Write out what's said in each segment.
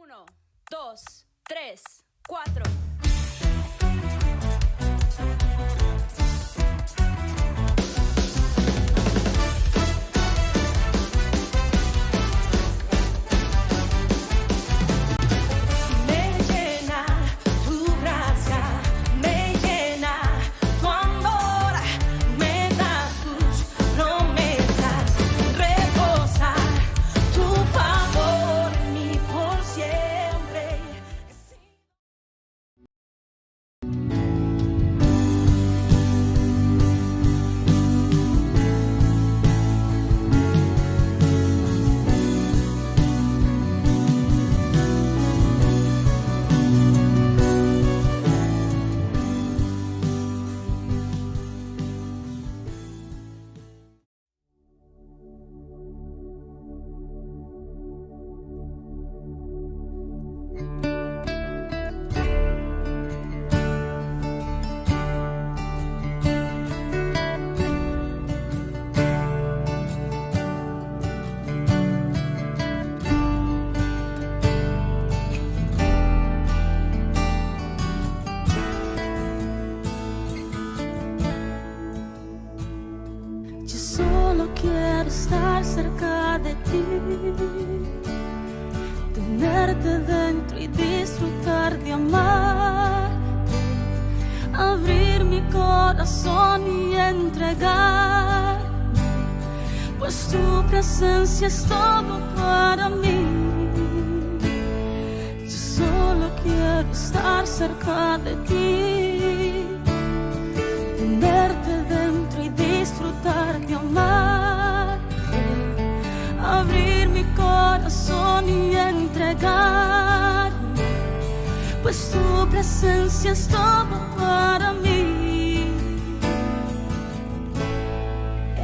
1, 2, 3, 4. Quiero estar cerca de ti, tenerte dentro y disfrutar de amarte, abrir mi corazón y entregarme, pues tu presencia es todo para mí. Yo solo quiero estar cerca de ti, tenerte dentro y disfrutar de amarte, abrir mi corazón y entregarme, pues tu presencia es todo para mí.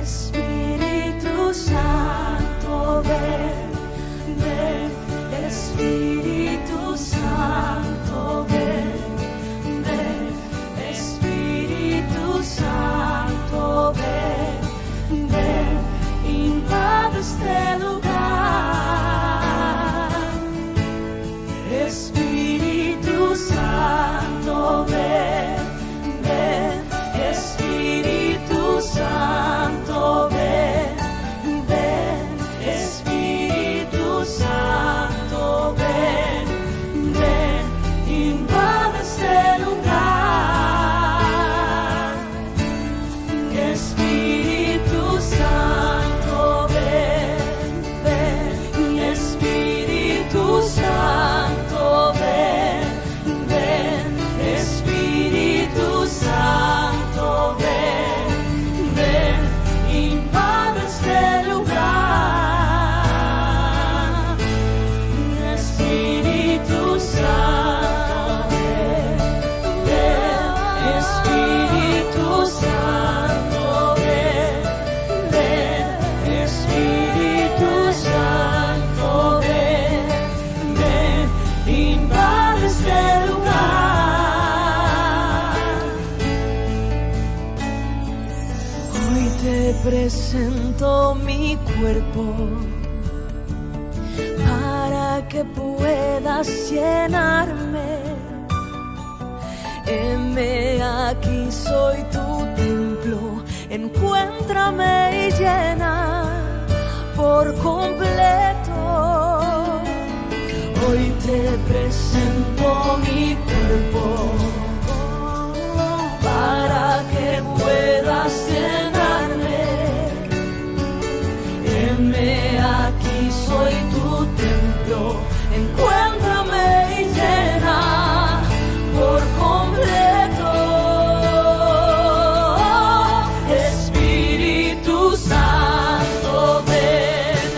Espíritu Santo, ven, ven, Espíritu Santo, ven, ven, Espíritu Santo, ven, ven, invade este lugar. Espíritu Santo, ven, ven, Espíritu Santo, ven, ven, Espíritu Santo, ven, ven, invade este lugar. Espíritu Santo, ven, ven, Espíritu Santo, ven, ven, Espíritu Santo, ven, ven, invade este lugar. Espíritu Santo, ven, ven, Espíritu Santo, ven, ven, Espíritu Santo, ven, ven, invade este lugar. Hoy te presento mi cuerpo para que puedas llenarme. Heme aquí, soy tu templo, encuéntrame y llena por completo. Hoy te presento mi cuerpo para que puedas llenarme. Heme aquí, soy tu templo, encuéntrame y llena por completo. Espíritu Santo, ven,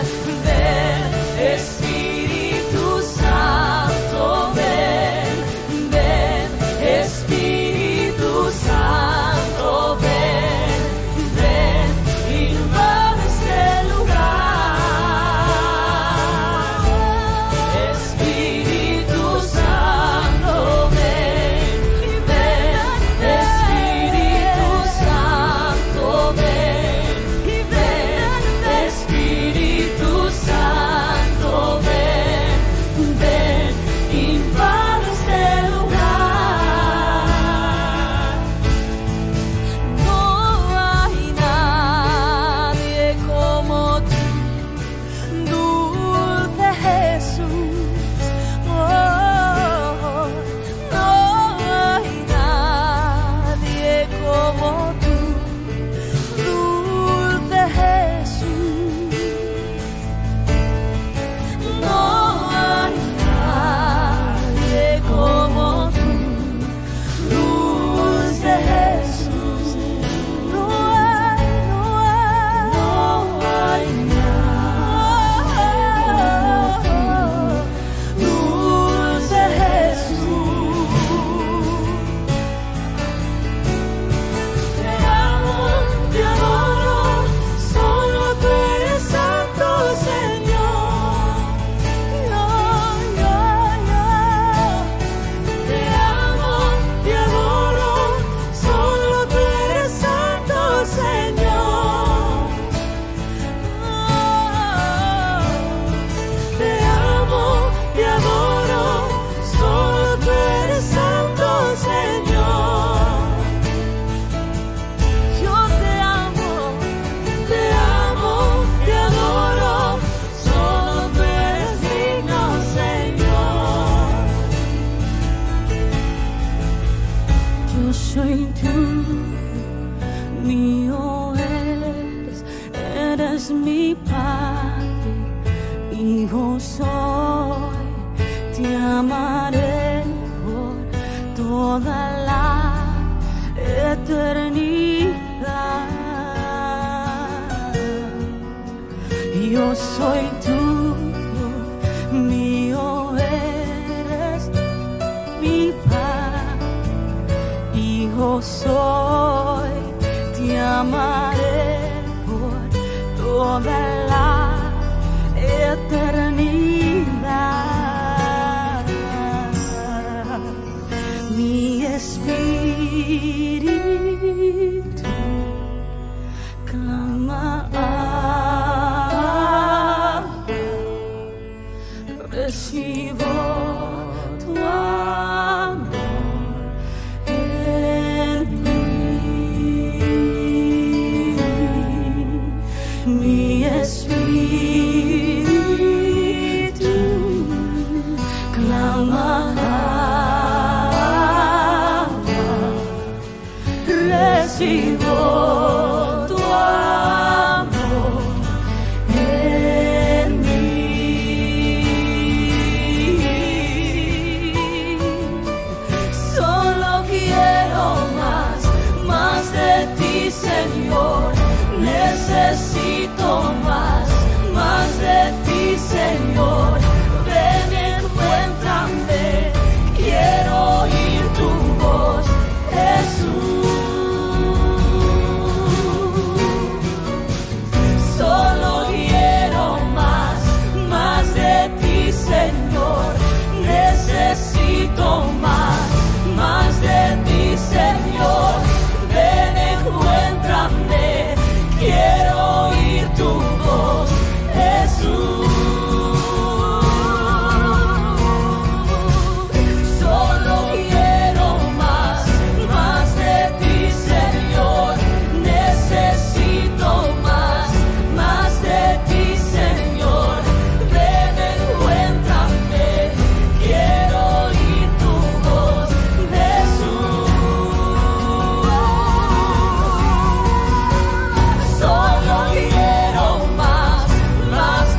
ven, Espíritu Santo, ven, ven, Espíritu Santo, ven, ven, invade este lugar. Espíritu Santo, Padre, Hijo soy, te amaré por toda la eternidad. Yo soy tuyo, mío eres, mi Padre, Hijo soy, te amaré por toda la eternidad. Mi espíritu clama, recibo tu amor en mí. Mi espíritu clama, recibo tu amor en mí. Solo quiero más de ti, Señor. Necesito más de ti, Señor. Ven, encuéntrame, quiero oír tu voz, Jesús. Solo quiero más de ti, Señor. Necesito más de ti, Señor. Ven, encuéntrame, quiero oír tu voz, Jesús. Solo quiero más de ti, Señor. Necesito más de ti, Señor. Ven, encuéntrame, quiero oír tu voz, Jesús. Solo quiero más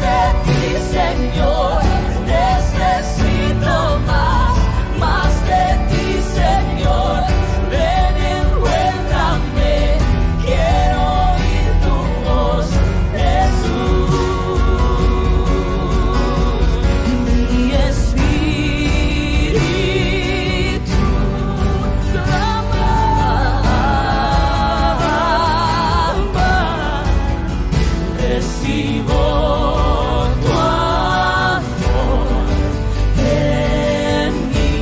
de ti, Señor. Necesito más de ti, Señor. Ven, encuéntrame, quiero oír tu voz, Jesús. Mi espíritu clama, recibo tu amor en mí.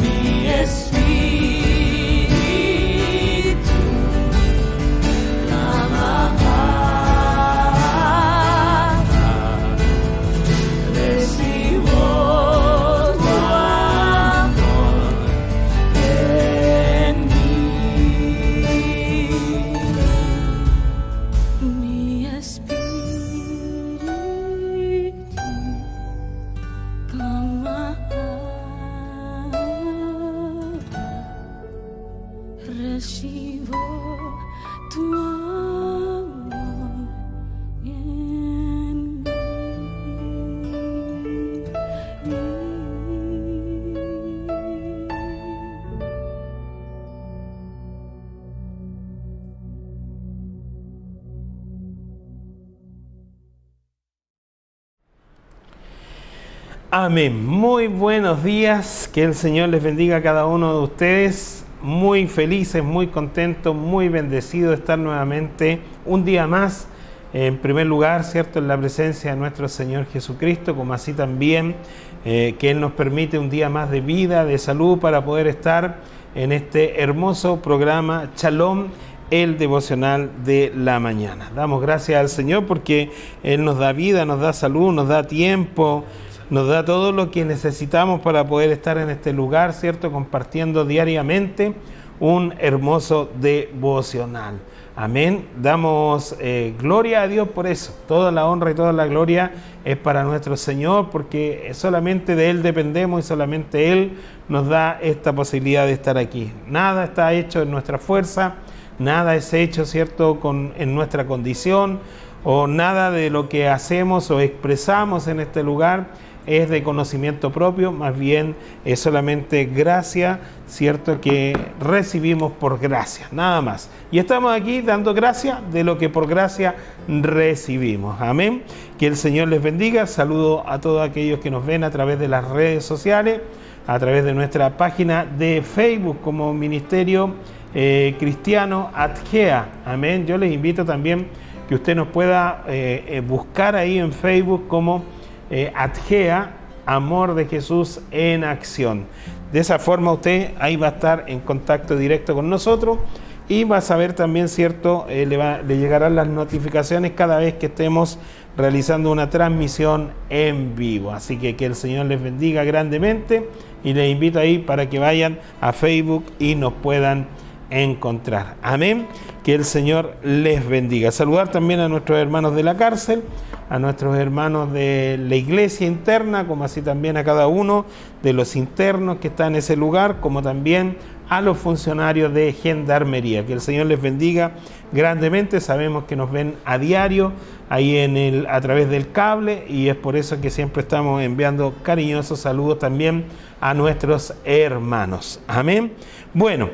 Mi espíritu clama, recibo tu amor en mí. Mi espíritu clama, recibo tu amor en mí. Amén. Muy buenos días. Que el Señor les bendiga a cada uno de ustedes. Muy felices, muy contentos, muy bendecidos de estar nuevamente un día más. En primer lugar, ¿cierto?, en la presencia de nuestro Señor Jesucristo, como así también que Él nos permite un día más de vida, de salud, para poder estar en este hermoso programa Shalom, el devocional de la mañana. Damos gracias al Señor porque Él nos da vida, nos da salud, nos da tiempo, nos da todo lo que necesitamos para poder estar en este lugar, ¿cierto?, compartiendo diariamente un hermoso devocional. Amén. Damos gloria a Dios por eso. Toda la honra y toda la gloria es para nuestro Señor, porque solamente de Él dependemos y solamente Él nos da esta posibilidad de estar aquí. Nada está hecho en nuestra fuerza, nada es hecho, ¿cierto?, en nuestra condición, o nada de lo que hacemos o expresamos en este lugar es de conocimiento propio, más bien es solamente gracia, ¿cierto?, que recibimos por gracia, nada más. Y estamos aquí dando gracia de lo que por gracia recibimos. Amén. Que el Señor les bendiga. Saludo a todos aquellos que nos ven a través de las redes sociales, a través de nuestra página de Facebook como Ministerio Cristiano Atgea. Amén. Yo les invito también que usted nos pueda buscar ahí en Facebook como Atgea, Amor de Jesús en Acción. De esa forma usted ahí va a estar en contacto directo con nosotros y va a saber también, ¿cierto? Le llegarán las notificaciones cada vez que estemos realizando una transmisión en vivo. Así que el Señor les bendiga grandemente y les invito ahí para que vayan a Facebook y nos puedan encontrar. Amén. Que el Señor les bendiga. Saludar también a nuestros hermanos de la cárcel, a nuestros hermanos de la iglesia interna, como así también a cada uno de los internos que está en ese lugar, como también a los funcionarios de Gendarmería. Que el Señor les bendiga grandemente. Sabemos que nos ven a diario ahí a través del cable, y es por eso que siempre estamos enviando cariñosos saludos también a nuestros hermanos. Amén. Bueno,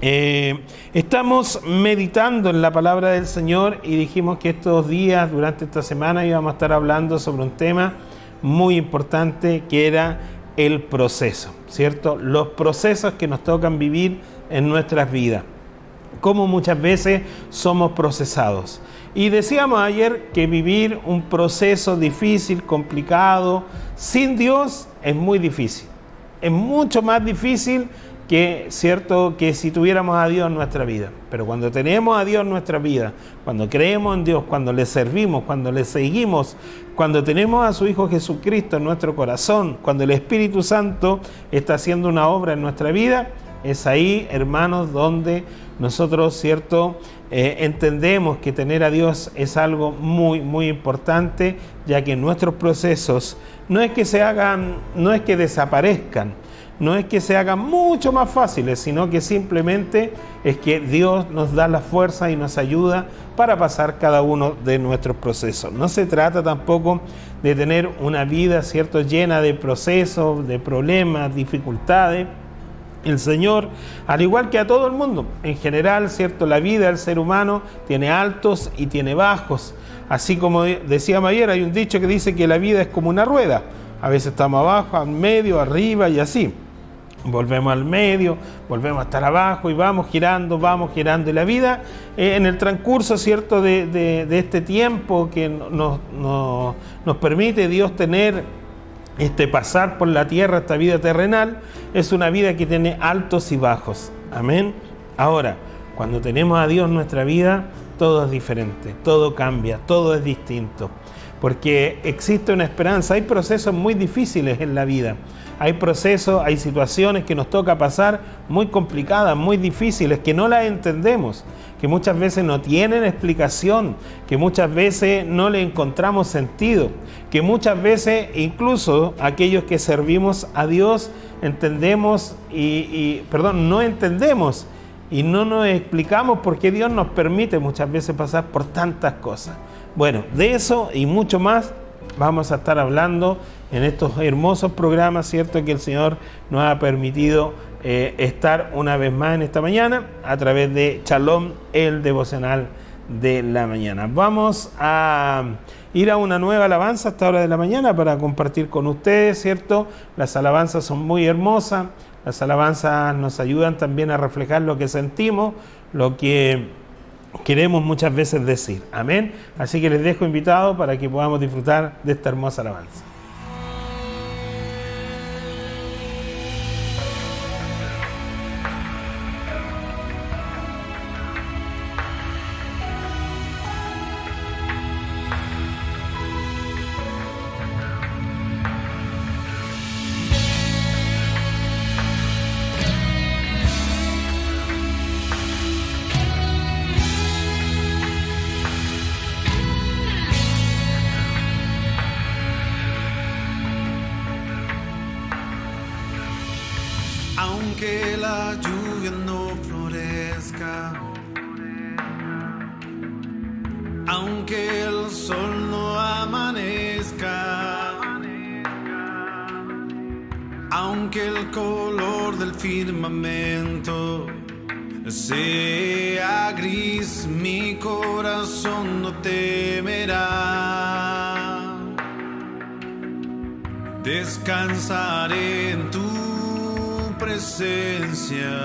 estamos meditando en la palabra del Señor y dijimos que estos días, durante esta semana, íbamos a estar hablando sobre un tema muy importante que era el proceso, ¿cierto? Los procesos que nos tocan vivir en nuestras vidas, cómo muchas veces somos procesados. Y decíamos ayer que vivir un proceso difícil, complicado, sin Dios es muy difícil. Es mucho más difícil que, ¿cierto?, que si tuviéramos a Dios en nuestra vida. Pero cuando tenemos a Dios en nuestra vida, cuando creemos en Dios, cuando le servimos, cuando le seguimos, cuando tenemos a su Hijo Jesucristo en nuestro corazón, cuando el Espíritu Santo está haciendo una obra en nuestra vida, es ahí, hermanos, donde nosotros, ¿cierto?, entendemos que tener a Dios es algo muy, muy importante, ya que nuestros procesos no es que desaparezcan, no es que se hagan mucho más fáciles, sino que simplemente es que Dios nos da la fuerza y nos ayuda para pasar cada uno de nuestros procesos. No se trata tampoco de tener una vida, ¿cierto?, llena de procesos, de problemas, dificultades. El Señor, al igual que a todo el mundo, en general, ¿cierto?, la vida del ser humano tiene altos y tiene bajos. Así como decíamos ayer, hay un dicho que dice que la vida es como una rueda. A veces estamos abajo, al medio, arriba y así. Volvemos al medio, volvemos a estar abajo y vamos girando. Y la vida, en el transcurso, ¿cierto?, de este tiempo que nos permite Dios tener, pasar por la tierra, esta vida terrenal, es una vida que tiene altos y bajos. Amén. Ahora, cuando tenemos a Dios en nuestra vida, todo es diferente, todo cambia, todo es distinto. Porque existe una esperanza. Hay procesos muy difíciles en la vida. Hay procesos, hay situaciones que nos toca pasar muy complicadas, muy difíciles, que no las entendemos, que muchas veces no tienen explicación, que muchas veces no le encontramos sentido, que muchas veces incluso aquellos que servimos a Dios no entendemos y no nos explicamos por qué Dios nos permite muchas veces pasar por tantas cosas. Bueno, de eso y mucho más vamos a estar hablando en estos hermosos programas, ¿cierto?, que el Señor nos ha permitido estar una vez más en esta mañana a través de Shalom, el devocional de la mañana. Vamos a ir a una nueva alabanza a esta hora de la mañana para compartir con ustedes, ¿cierto? Las alabanzas son muy hermosas, las alabanzas nos ayudan también a reflejar lo que sentimos, lo que queremos muchas veces decir. Amén. Así que les dejo invitados para que podamos disfrutar de esta hermosa alabanza. Aunque la lluvia no florezca aunque el sol no amanezca, aunque el color del firmamento sea gris, mi corazón no temerá. Descansaré en tu presencia,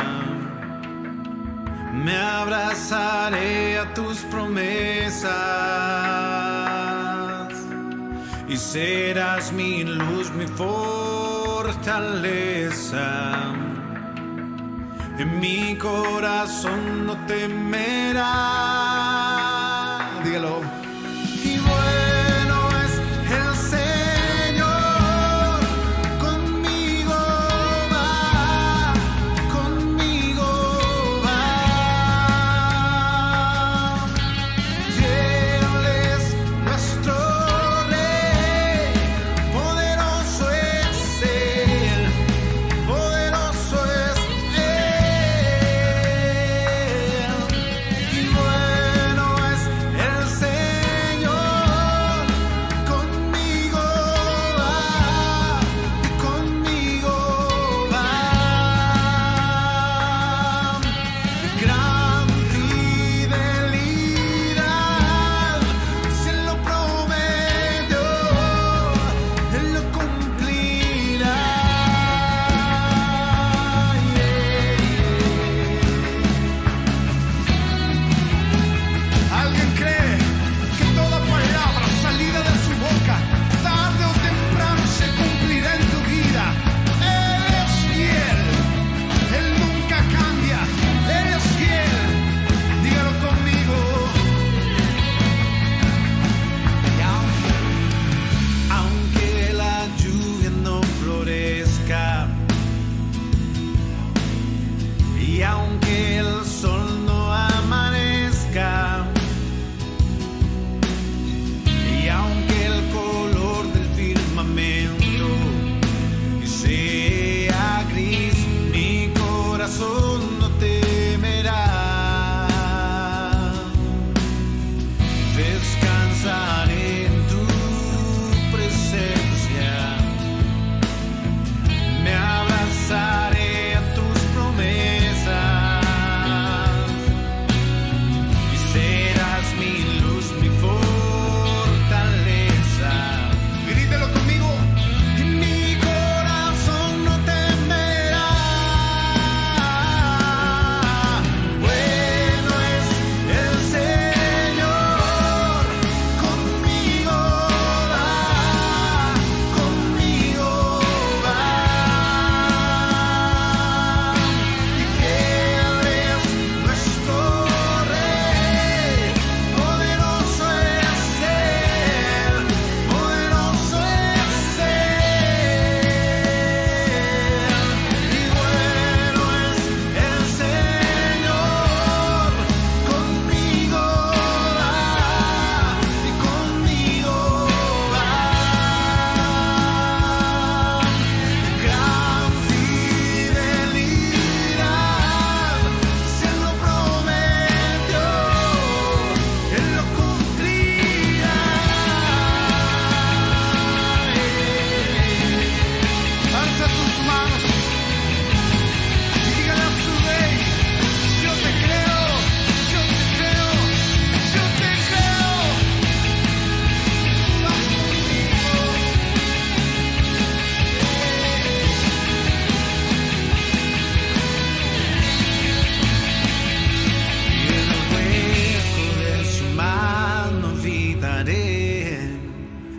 me abrazaré a tus promesas y serás mi luz, mi fortaleza. En mi corazón no temerá. Dígalo. Y bueno es el Señor, conmigo va, conmigo va. Él es nuestro Rey, poderoso es Él, poderoso es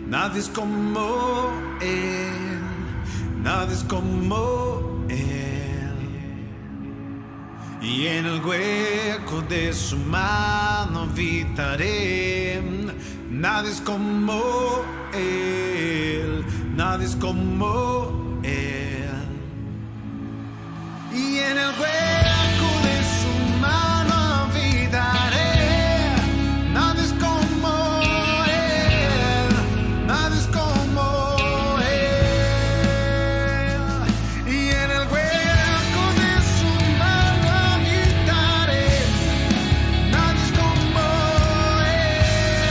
Nadie es como Él, nadie es como Él. Y en el hueco de su mano habitaré. Nadie es como Él, nadie es como Él. Y en el hueco de su mano habitaré. Nadie es como Él, nadie es como Él. Y en el hueco de su mano habitaré. Nadie es como Él.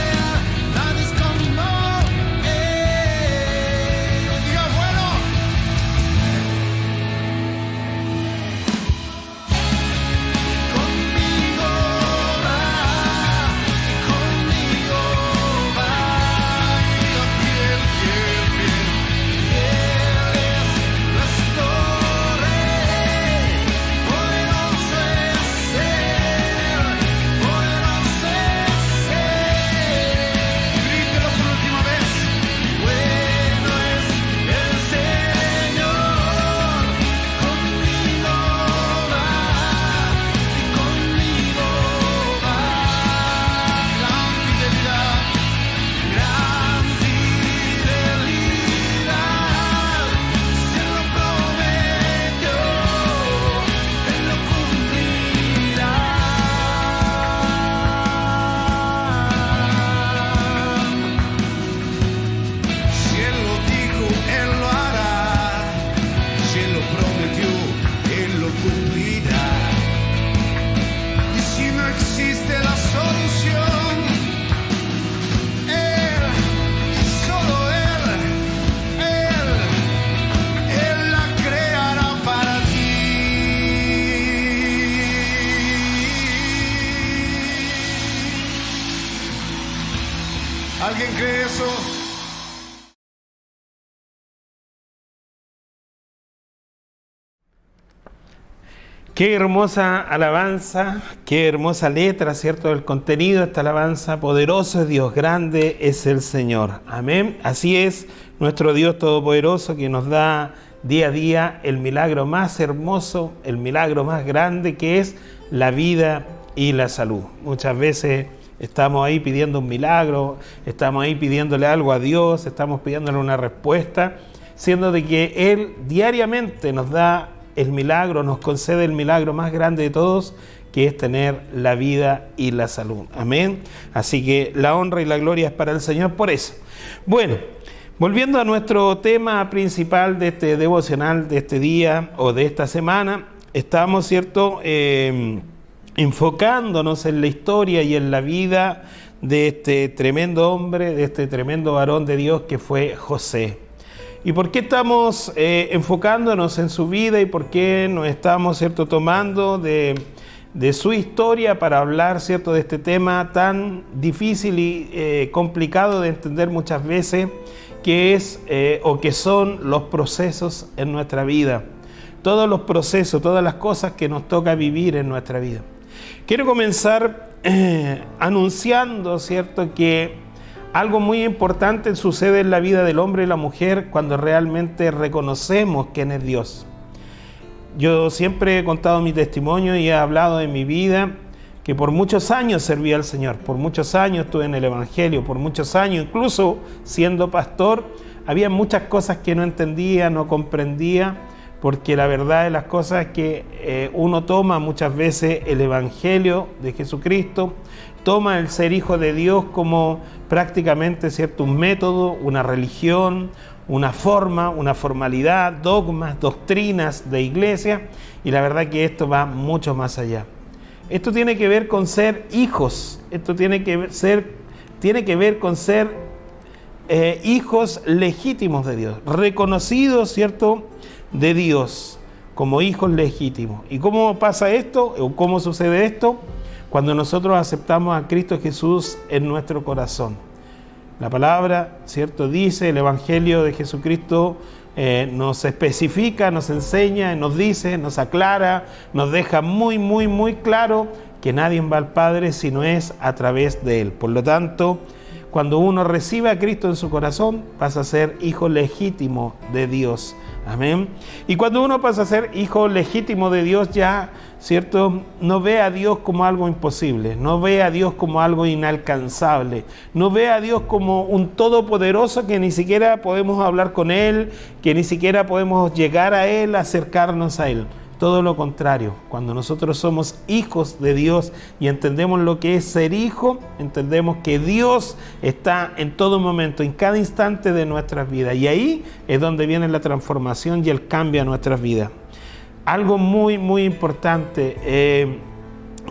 ¿Alguien cree eso? Qué hermosa alabanza, qué hermosa letra, ¿cierto? El contenido de esta alabanza. Poderoso es Dios, grande es el Señor. Amén. Así es nuestro Dios todopoderoso, que nos da día a día el milagro más hermoso, el milagro más grande, que es la vida y la salud. Muchas veces estamos ahí pidiendo un milagro, estamos ahí pidiéndole algo a Dios, estamos pidiéndole una respuesta, siendo de que Él diariamente nos da el milagro, nos concede el milagro más grande de todos, que es tener la vida y la salud. Amén. Así que la honra y la gloria es para el Señor por eso. Bueno, volviendo a nuestro tema principal de este devocional de este día o de esta semana, estamos, ¿cierto?, enfocándonos en la historia y en la vida de este tremendo hombre, de este tremendo varón de Dios que fue José. ¿Y por qué estamos enfocándonos en su vida y por qué nos estamos, ¿cierto?, tomando de su historia para hablar, ¿cierto?, de este tema tan difícil y complicado de entender muchas veces, que es o que son los procesos en nuestra vida? Todos los procesos, todas las cosas que nos toca vivir en nuestra vida. Quiero comenzar anunciando, ¿cierto?, que algo muy importante sucede en la vida del hombre y la mujer cuando realmente reconocemos quién es Dios. Yo siempre he contado mi testimonio y he hablado de mi vida, que por muchos años serví al Señor, por muchos años estuve en el Evangelio, por muchos años, incluso siendo pastor, había muchas cosas que no entendía, no comprendía, porque la verdad de las cosas es que uno toma muchas veces el Evangelio de Jesucristo, toma el ser hijo de Dios como prácticamente, ¿cierto?, un método, una religión, una forma, una formalidad, dogmas, doctrinas de iglesia, y la verdad que esto va mucho más allá. Esto tiene que ver con ser hijos, esto tiene que ver con ser hijos legítimos de Dios, reconocidos, ¿cierto?, de Dios como hijos legítimos. ¿Y cómo pasa esto? ¿O cómo sucede esto? Cuando nosotros aceptamos a Cristo Jesús en nuestro corazón. La palabra, ¿cierto?, dice, el Evangelio de Jesucristo nos especifica, nos enseña, nos dice, nos aclara, nos deja muy, muy, muy claro que nadie va al Padre si no es a través de Él. Por lo tanto, cuando uno recibe a Cristo en su corazón, pasa a ser hijo legítimo de Dios. Amén. Y cuando uno pasa a ser hijo legítimo de Dios, ya, ¿cierto?, no ve a Dios como algo imposible, no ve a Dios como algo inalcanzable, no ve a Dios como un todopoderoso que ni siquiera podemos hablar con Él, que ni siquiera podemos llegar a Él, acercarnos a Él. Todo lo contrario, cuando nosotros somos hijos de Dios y entendemos lo que es ser hijo, entendemos que Dios está en todo momento, en cada instante de nuestras vidas. Y ahí es donde viene la transformación y el cambio a nuestras vidas. Algo muy, muy importante,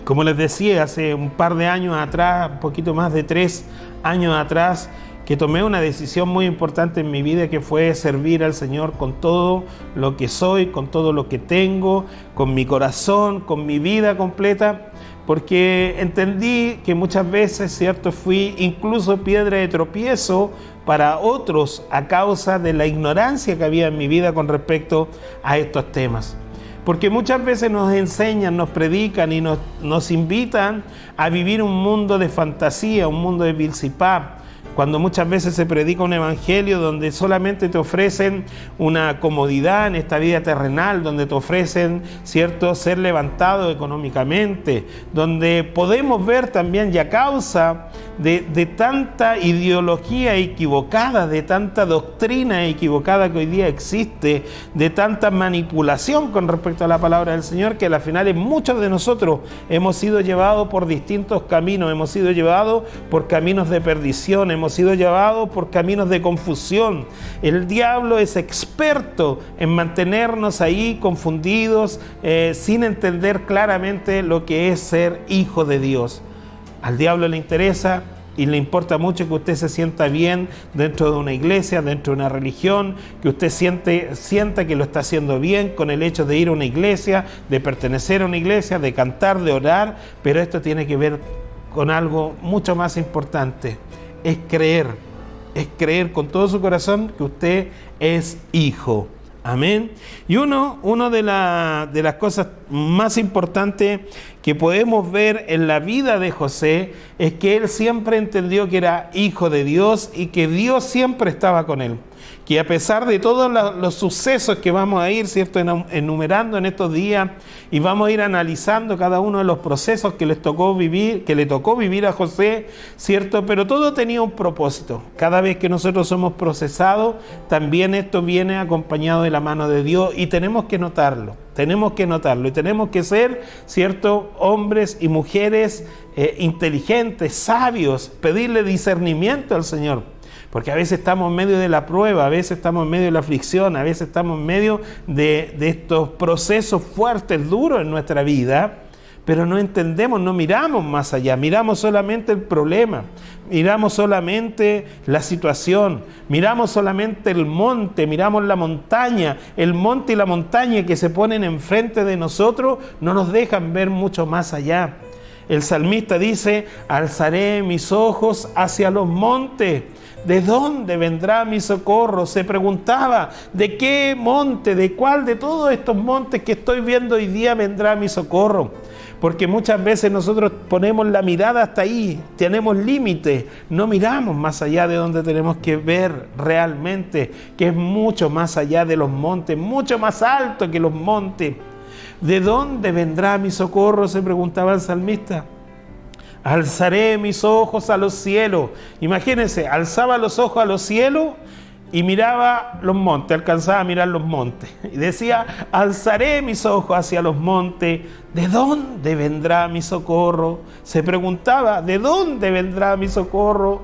como les decía, hace un par de años atrás, un poquito más de 3 años atrás, que tomé una decisión muy importante en mi vida, que fue servir al Señor con todo lo que soy, con todo lo que tengo, con mi corazón, con mi vida completa, porque entendí que muchas veces, ¿cierto?, fui incluso piedra de tropiezo para otros a causa de la ignorancia que había en mi vida con respecto a estos temas. Porque muchas veces nos enseñan, nos predican y nos invitan a vivir un mundo de fantasía, un mundo de Bilzipab, cuando muchas veces se predica un evangelio donde solamente te ofrecen una comodidad en esta vida terrenal, donde te ofrecen, ¿cierto?, ser levantado económicamente, donde podemos ver también, y a causa de tanta ideología equivocada, de tanta doctrina equivocada que hoy día existe, de tanta manipulación con respecto a la palabra del Señor, que al final muchos de nosotros hemos sido llevados por distintos caminos, hemos sido llevados por caminos de perdición, hemos sido llevados por caminos de confusión. El diablo es experto en mantenernos ahí confundidos, sin entender claramente lo que es ser hijo de Dios. Al diablo le interesa y le importa mucho que usted se sienta bien dentro de una iglesia, dentro de una religión, que usted sienta que lo está haciendo bien con el hecho de ir a una iglesia, de pertenecer a una iglesia, de cantar, de orar, pero esto tiene que ver con algo mucho más importante. es creer con todo su corazón que usted es hijo. Amén. Y uno de las cosas más importantes que podemos ver en la vida de José es que él siempre entendió que era hijo de Dios y que Dios siempre estaba con él. Que a pesar de todos los sucesos que vamos a ir, ¿cierto?, enumerando en estos días, y vamos a ir analizando cada uno de los procesos que le tocó vivir a José, ¿cierto? Pero todo tenía un propósito. Cada vez que nosotros somos procesados, también esto viene acompañado de la mano de Dios y tenemos que notarlo y tenemos que ser, ¿cierto?, hombres y mujeres inteligentes, sabios, pedirle discernimiento al Señor. Porque a veces estamos en medio de la prueba, a veces estamos en medio de la aflicción, a veces estamos en medio de estos procesos fuertes, duros en nuestra vida, pero no entendemos, no miramos más allá, miramos solamente el problema, miramos solamente la situación, miramos solamente el monte, miramos la montaña, el monte y la montaña que se ponen enfrente de nosotros no nos dejan ver mucho más allá. El salmista dice: alzaré mis ojos hacia los montes. ¿De dónde vendrá mi socorro? Se preguntaba, ¿de qué monte, de cuál de todos estos montes que estoy viendo hoy día vendrá mi socorro? Porque muchas veces nosotros ponemos la mirada hasta ahí, tenemos límites, no miramos más allá de donde tenemos que ver realmente, que es mucho más allá de los montes, mucho más alto que los montes. ¿De dónde vendrá mi socorro?, se preguntaba el salmista. Alzaré mis ojos a los cielos. Imagínense, alzaba los ojos a los cielos y miraba los montes, alcanzaba a mirar los montes. Y decía: alzaré mis ojos hacia los montes. ¿De dónde vendrá mi socorro? Se preguntaba: ¿de dónde vendrá mi socorro?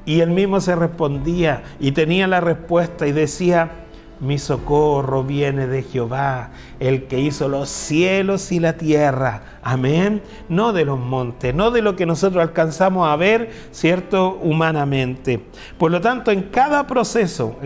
Y él mismo se respondía y tenía la respuesta y decía: mi socorro viene de Jehová, el que hizo los cielos y la tierra. Amén. No de los montes, no de lo que nosotros alcanzamos a ver, ¿cierto?, humanamente. Por lo tanto, en cada proceso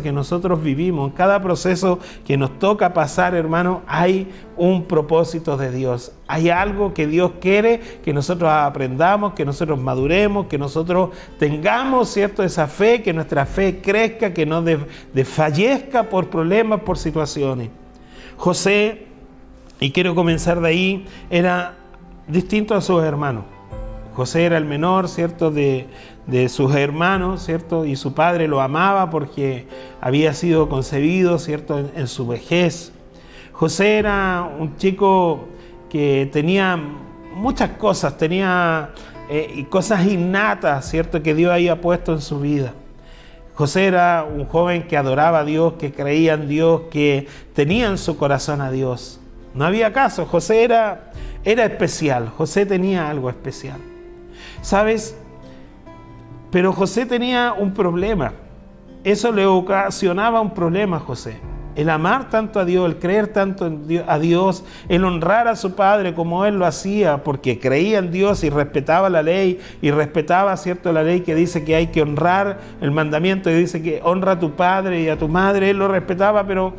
que nosotros vivimos, en cada proceso que nos toca pasar, hermano, hay un propósito de Dios. Hay algo que Dios quiere que nosotros aprendamos, que nosotros maduremos, que nosotros tengamos, ¿cierto?, esa fe, que nuestra fe crezca, que no desfallezca por problemas, por situaciones. José, y quiero comenzar de ahí, era distinto a sus hermanos. José era el menor, ¿cierto?, de sus hermanos, ¿cierto?, y su padre lo amaba porque había sido concebido, ¿cierto?, en su vejez. José era un chico que tenía muchas cosas, tenía cosas innatas, ¿cierto?, que Dios había puesto en su vida. José era un joven que adoraba a Dios, que creía en Dios, que tenía en su corazón a Dios. No había caso, José era especial, José tenía algo especial. ¿Sabes? Pero José tenía un problema, eso le ocasionaba un problema a José. El amar tanto a Dios, el creer tanto a Dios, el honrar a su padre como él lo hacía, porque creía en Dios y respetaba la ley, y respetaba, ¿cierto?, la ley que dice que hay que honrar, el mandamiento que dice que honra a tu padre y a tu madre. Él lo respetaba, pero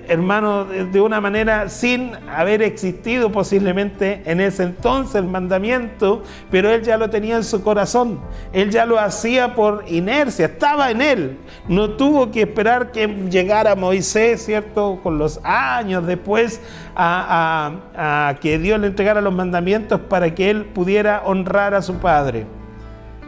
hermano, de una manera sin haber existido posiblemente en ese entonces el mandamiento, pero él ya lo tenía en su corazón, él ya lo hacía por inercia, estaba en él, no tuvo que esperar que llegara Moisés, ¿cierto?, con los años después a que Dios le entregara los mandamientos para que él pudiera honrar a su padre.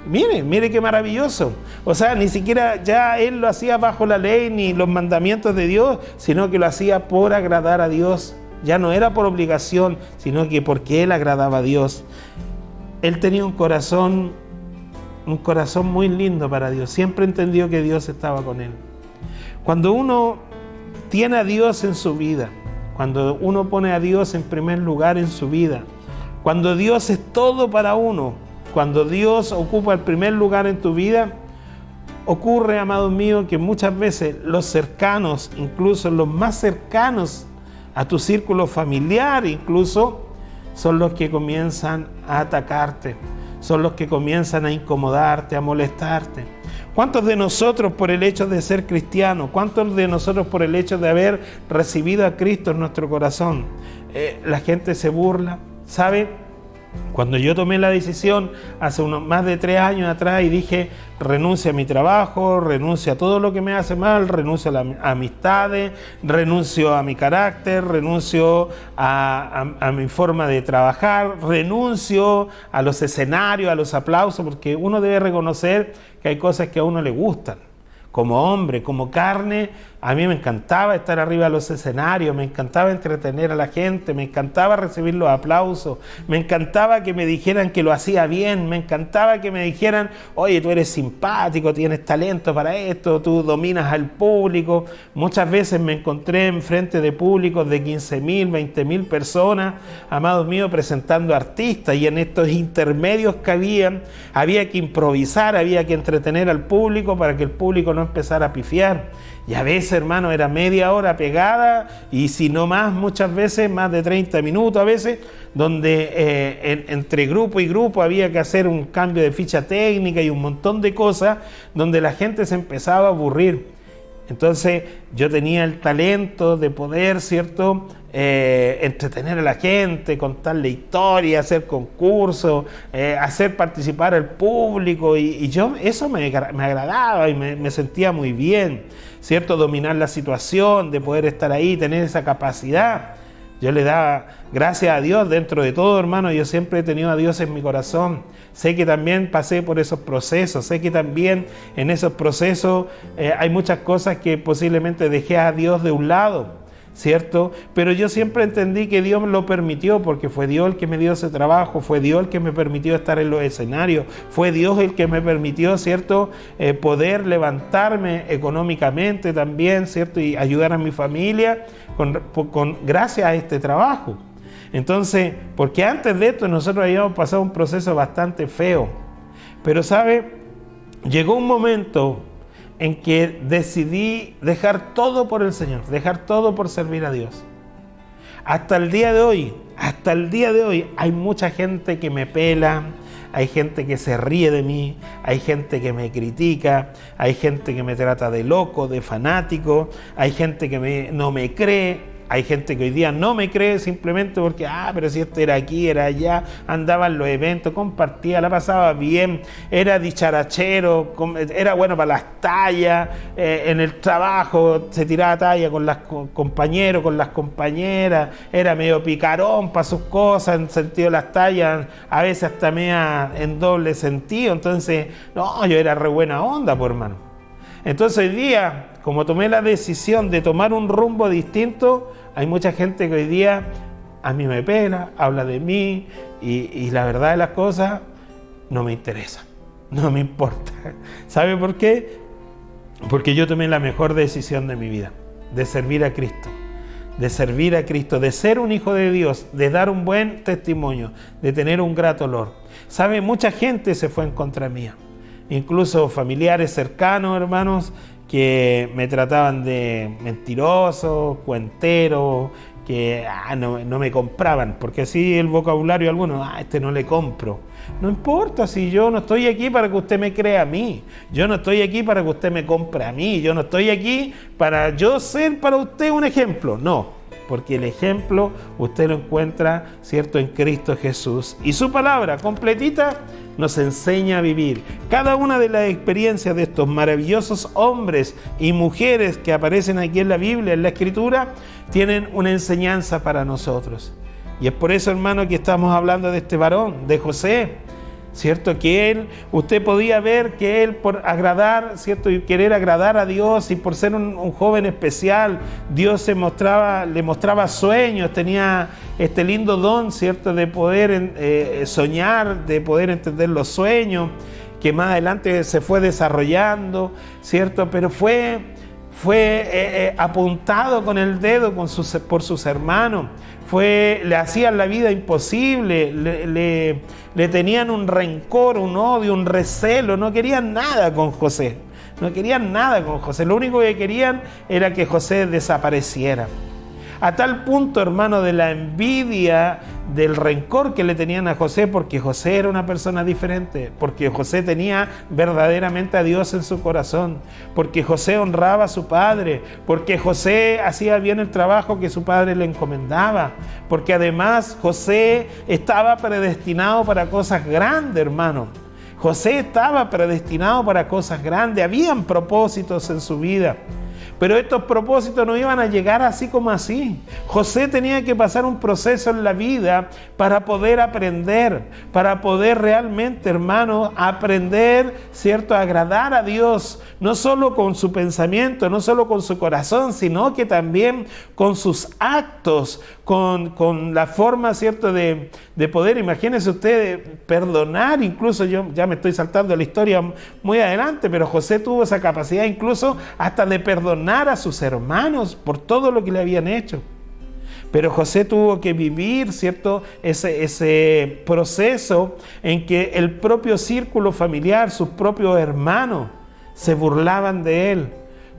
Mire qué maravilloso. O sea, ni siquiera ya él lo hacía bajo la ley ni los mandamientos de Dios, sino que lo hacía por agradar a Dios. Ya no era por obligación, sino que porque él agradaba a Dios. Él tenía un corazón muy lindo para Dios. Siempre entendió que Dios estaba con él. Cuando uno tiene a Dios en su vida, cuando uno pone a Dios en primer lugar en su vida, cuando Dios es todo para uno, cuando Dios ocupa el primer lugar en tu vida, ocurre, amados míos, que muchas veces los cercanos, incluso los más cercanos a tu círculo familiar, incluso, son los que comienzan a atacarte, son los que comienzan a incomodarte, a molestarte. ¿Cuántos de nosotros por el hecho de ser cristianos, cuántos de nosotros por el hecho de haber recibido a Cristo en nuestro corazón, la gente se burla? ¿Sabe? Cuando yo tomé la decisión hace más de 3 años atrás y dije, renuncio a mi trabajo, renuncio a todo lo que me hace mal, renuncio a las amistades, renuncio a mi carácter, renuncio a mi forma de trabajar, renuncio a los escenarios, a los aplausos, porque uno debe reconocer que hay cosas que a uno le gustan. Como hombre, como carne, a mí me encantaba estar arriba de los escenarios, me encantaba entretener a la gente, me encantaba recibir los aplausos, me encantaba que me dijeran que lo hacía bien, me encantaba que me dijeran, oye, tú eres simpático, tienes talento para esto, tú dominas al público. Muchas veces me encontré enfrente de públicos de 15.000, 20.000 personas, amados míos, presentando artistas, y en estos intermedios que había que improvisar, había que entretener al público para que el público no empezara a pifiar. Y a veces, hermano, era media hora pegada, y si no más, muchas veces, más de 30 minutos a veces, donde entre grupo y grupo había que hacer un cambio de ficha técnica y un montón de cosas, donde la gente se empezaba a aburrir. Entonces yo tenía el talento de poder, ¿cierto?, entretener a la gente, contarle historias, hacer concursos, hacer participar al público, y yo eso me agradaba y me sentía muy bien, ¿cierto?, dominar la situación, de poder estar ahí, tener esa capacidad. Yo le daba gracias a Dios dentro de todo, hermano. Yo siempre he tenido a Dios en mi corazón. Sé que también pasé por esos procesos. Sé que también en esos procesos hay muchas cosas que posiblemente dejé a Dios de un lado, ¿cierto? Pero yo siempre entendí que Dios lo permitió, porque fue Dios el que me dio ese trabajo, fue Dios el que me permitió estar en los escenarios, fue Dios el que me permitió, ¿cierto?, poder levantarme económicamente también, ¿cierto?, y ayudar a mi familia gracias a este trabajo. Entonces, porque antes de esto nosotros habíamos pasado un proceso bastante feo, pero ¿sabe? Llegó un momento en que decidí dejar todo por el Señor, dejar todo por servir a Dios. Hasta el día de hoy hay mucha gente que me pela, hay gente que se ríe de mí, hay gente que me critica, hay gente que me trata de loco, de fanático, hay gente que no me cree. Hay gente que hoy día no me cree simplemente porque, pero si este era aquí, era allá, andaba en los eventos, compartía, la pasaba bien, era dicharachero, era bueno para las tallas, en el trabajo se tiraba talla con los compañeros, con las compañeras, era medio picarón para sus cosas, en sentido de las tallas, a veces hasta media en doble sentido. Entonces, no, yo era re buena onda, pues, hermano. Entonces hoy día, como tomé la decisión de tomar un rumbo distinto, hay mucha gente que hoy día a mí me pela, habla de mí, y la verdad de las cosas no me interesa, no me importa. ¿Sabe por qué? Porque yo tomé la mejor decisión de mi vida, de servir a Cristo, de ser un hijo de Dios, de dar un buen testimonio, de tener un grato olor. ¿Sabe? Mucha gente se fue en contra mía, incluso familiares cercanos, hermanos, que me trataban de mentiroso, cuentero, que no me compraban, porque así el vocabulario de algunos, este no le compro. No importa, si yo no estoy aquí para que usted me crea a mí, yo no estoy aquí para que usted me compre a mí, yo no estoy aquí para yo ser para usted un ejemplo, no. Porque el ejemplo usted lo encuentra, ¿cierto?, en Cristo Jesús. Y su palabra completita nos enseña a vivir. Cada una de las experiencias de estos maravillosos hombres y mujeres que aparecen aquí en la Biblia, en la Escritura, tienen una enseñanza para nosotros. Y es por eso, hermano, que estamos hablando de este varón, de José, ¿cierto? Que usted podía ver que él, por agradar, ¿cierto?, y querer agradar a Dios, y por ser un joven especial, Dios le mostraba sueños, tenía este lindo don, ¿cierto?, de poder soñar, de poder entender los sueños, que más adelante se fue desarrollando, ¿cierto? Pero fue apuntado con el dedo por sus hermanos. Le hacían la vida imposible, le tenían un rencor, un odio, un recelo, no querían nada con José, lo único que querían era que José desapareciera. A tal punto, hermano, de la envidia del rencor que le tenían a José, porque José era una persona diferente, porque José tenía verdaderamente a Dios en su corazón, porque José honraba a su padre, porque José hacía bien el trabajo que su padre le encomendaba, porque además José estaba predestinado para cosas grandes, hermano. José estaba predestinado para cosas grandes, habían propósitos en su vida. Pero estos propósitos no iban a llegar así como así. José tenía que pasar un proceso en la vida para poder aprender, para poder realmente, hermano, aprender, ¿cierto?, a agradar a Dios, no solo con su pensamiento, no solo con su corazón, sino que también con sus actos, con la forma, ¿cierto?, de poder, imagínense ustedes, perdonar. Incluso yo ya me estoy saltando la historia muy adelante, pero José tuvo esa capacidad incluso hasta de perdonar a sus hermanos por todo lo que le habían hecho. Pero José tuvo que vivir, ¿cierto?, ese proceso en que el propio círculo familiar, sus propios hermanos, se burlaban de él,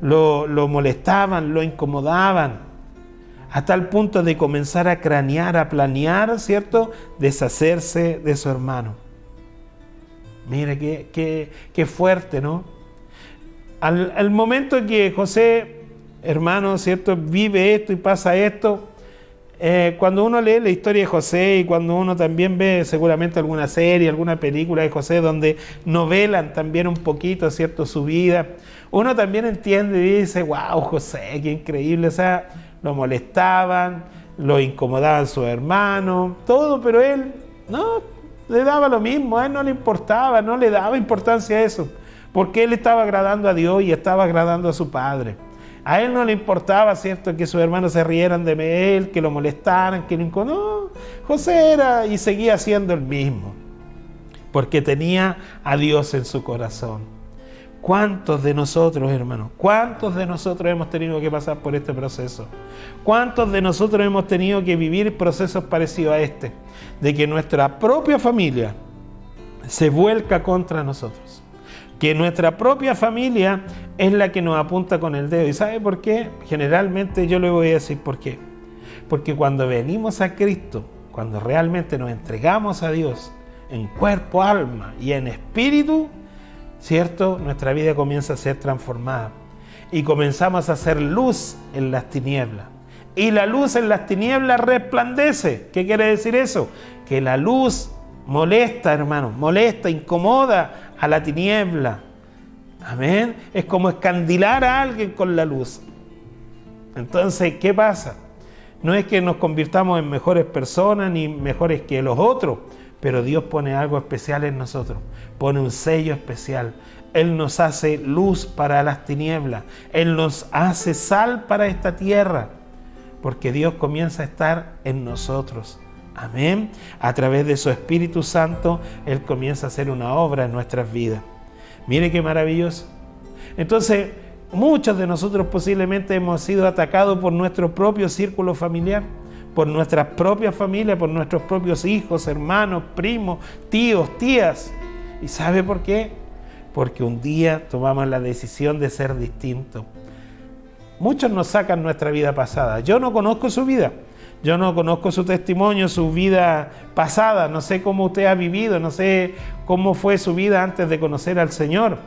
lo molestaban, lo incomodaban, hasta el punto de comenzar a cranear, a planear, ¿cierto?, deshacerse de su hermano. Mire qué fuerte, ¿no? Al momento en que José, hermano, ¿cierto?, vive esto y pasa esto, cuando uno lee la historia de José y cuando uno también ve seguramente alguna serie, alguna película de José donde novelan también un poquito, ¿cierto?, su vida, uno también entiende y dice, wow, José, qué increíble. O sea, lo molestaban, lo incomodaban sus hermanos, todo, pero él no le daba lo mismo, a él no le importaba, no le daba importancia a eso, porque él estaba agradando a Dios y estaba agradando a su padre. A él no le importaba, ¿cierto?, que sus hermanos se rieran de él, que lo molestaran, que lo incomodaran. No, José era y seguía siendo el mismo, porque tenía a Dios en su corazón. ¿Cuántos de nosotros, hermanos, cuántos de nosotros hemos tenido que pasar por este proceso? ¿Cuántos de nosotros hemos tenido que vivir procesos parecidos a este? De que nuestra propia familia se vuelca contra nosotros. Que nuestra propia familia es la que nos apunta con el dedo. ¿Y sabe por qué? Generalmente yo le voy a decir por qué. Porque cuando venimos a Cristo, cuando realmente nos entregamos a Dios en cuerpo, alma y en espíritu, ¿cierto?, nuestra vida comienza a ser transformada y comenzamos a hacer luz en las tinieblas. Y la luz en las tinieblas resplandece. ¿Qué quiere decir eso? Que la luz molesta, hermano, molesta, incomoda a la tiniebla. Amén. Es como escandilar a alguien con la luz. Entonces, ¿qué pasa? No es que nos convirtamos en mejores personas ni mejores que los otros, pero Dios pone algo especial en nosotros, pone un sello especial. Él nos hace luz para las tinieblas, Él nos hace sal para esta tierra, porque Dios comienza a estar en nosotros. Amén. A través de su Espíritu Santo, Él comienza a hacer una obra en nuestras vidas. Mire qué maravilloso. Entonces, muchos de nosotros posiblemente hemos sido atacados por nuestro propio círculo familiar, por nuestras propias familias, por nuestros propios hijos, hermanos, primos, tíos, tías. ¿Y sabe por qué? Porque un día tomamos la decisión de ser distintos. Muchos nos sacan nuestra vida pasada. Yo no conozco su vida, yo no conozco su testimonio, su vida pasada. No sé cómo usted ha vivido, no sé cómo fue su vida antes de conocer al Señor,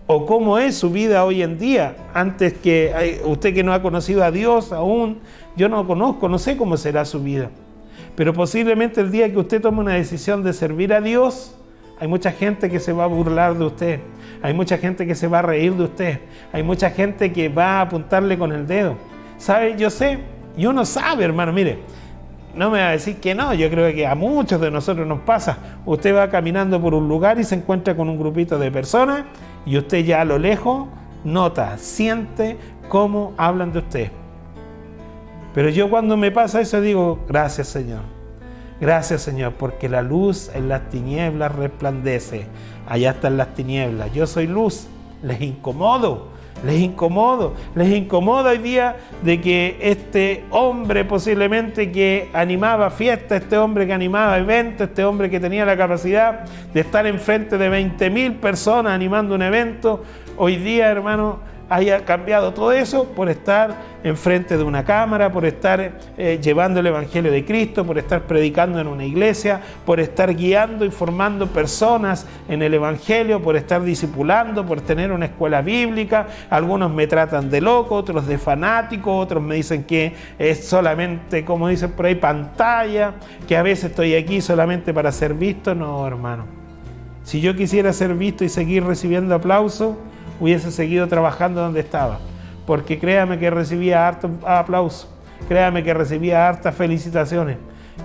o cómo es su vida hoy en día, antes que usted que no ha conocido a Dios aún. Yo no conozco, no sé cómo será su vida. Pero posiblemente el día que usted tome una decisión de servir a Dios, hay mucha gente que se va a burlar de usted. Hay mucha gente que se va a reír de usted. Hay mucha gente que va a apuntarle con el dedo. ¿Sabe? Yo sé, y uno sabe, hermano, mire, no me va a decir que no, yo creo que a muchos de nosotros nos pasa. Usted va caminando por un lugar y se encuentra con un grupito de personas y usted ya a lo lejos nota, siente cómo hablan de usted. Pero yo cuando me pasa eso digo, gracias Señor, porque la luz en las tinieblas resplandece. Allá están las tinieblas, yo soy luz, les incomoda hoy día de que este hombre posiblemente que animaba fiestas, este hombre que animaba eventos, este hombre que tenía la capacidad de estar enfrente de 20.000 personas animando un evento, hoy día, hermano, haya cambiado todo eso por estar enfrente de una cámara, por estar llevando el Evangelio de Cristo, por estar predicando en una iglesia, por estar guiando y formando personas en el Evangelio, por estar discipulando, por tener una escuela bíblica. Algunos me tratan de loco, otros de fanático, otros me dicen que es solamente, como dicen por ahí, pantalla, que a veces estoy aquí solamente para ser visto. No, hermano. Si yo quisiera ser visto y seguir recibiendo aplausos, hubiese seguido trabajando donde estaba. Porque créame que recibía harto aplauso, créame que recibía hartas felicitaciones,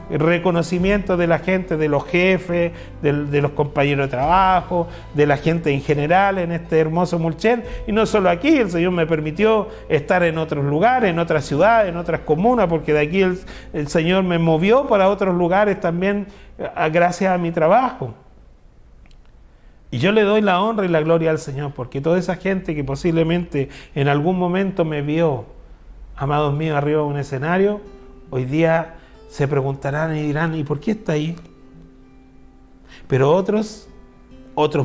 reconocimiento de la gente, de los jefes, de los compañeros de trabajo, de la gente en general en este hermoso Mulchen. Y no solo aquí, el Señor me permitió estar en otros lugares, en otras ciudades, en otras comunas, porque de aquí el Señor me movió para otros lugares también gracias a mi trabajo. Y yo le doy la honra y la gloria al Señor, porque toda esa gente que posiblemente en algún momento me vio, amados míos, arriba de un escenario, hoy día se preguntarán y dirán, ¿y por qué está ahí? Pero otros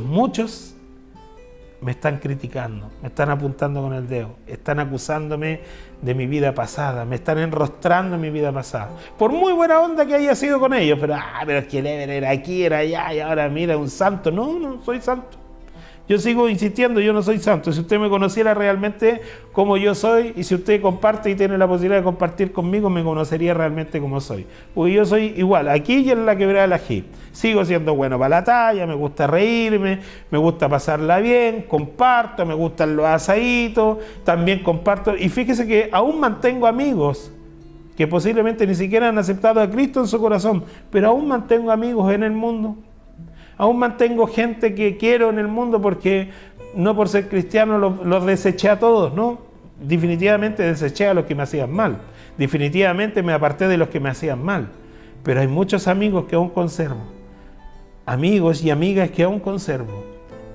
muchos, me están criticando, me están apuntando con el dedo, están acusándome de mi vida pasada, me están enrostrando en mi vida pasada. Por muy buena onda que haya sido con ellos, pero es que el Ever era aquí, era allá, y ahora mira, un santo. No soy santo. Yo sigo insistiendo, yo no soy santo. Si usted me conociera realmente como yo soy, y si usted comparte y tiene la posibilidad de compartir conmigo, me conocería realmente como soy. Porque yo soy igual, aquí y en la quebrada del ají. Sigo siendo bueno para la talla, me gusta reírme, me gusta pasarla bien, comparto, me gustan los asaditos, también comparto. Y fíjese que aún mantengo amigos que posiblemente ni siquiera han aceptado a Cristo en su corazón, pero aún mantengo amigos en el mundo. Aún mantengo gente que quiero en el mundo, porque no por ser cristiano los deseché a todos, ¿no? Definitivamente deseché a los que me hacían mal. Definitivamente me aparté de los que me hacían mal. Pero hay muchos amigos que aún conservo. Amigos y amigas que aún conservo.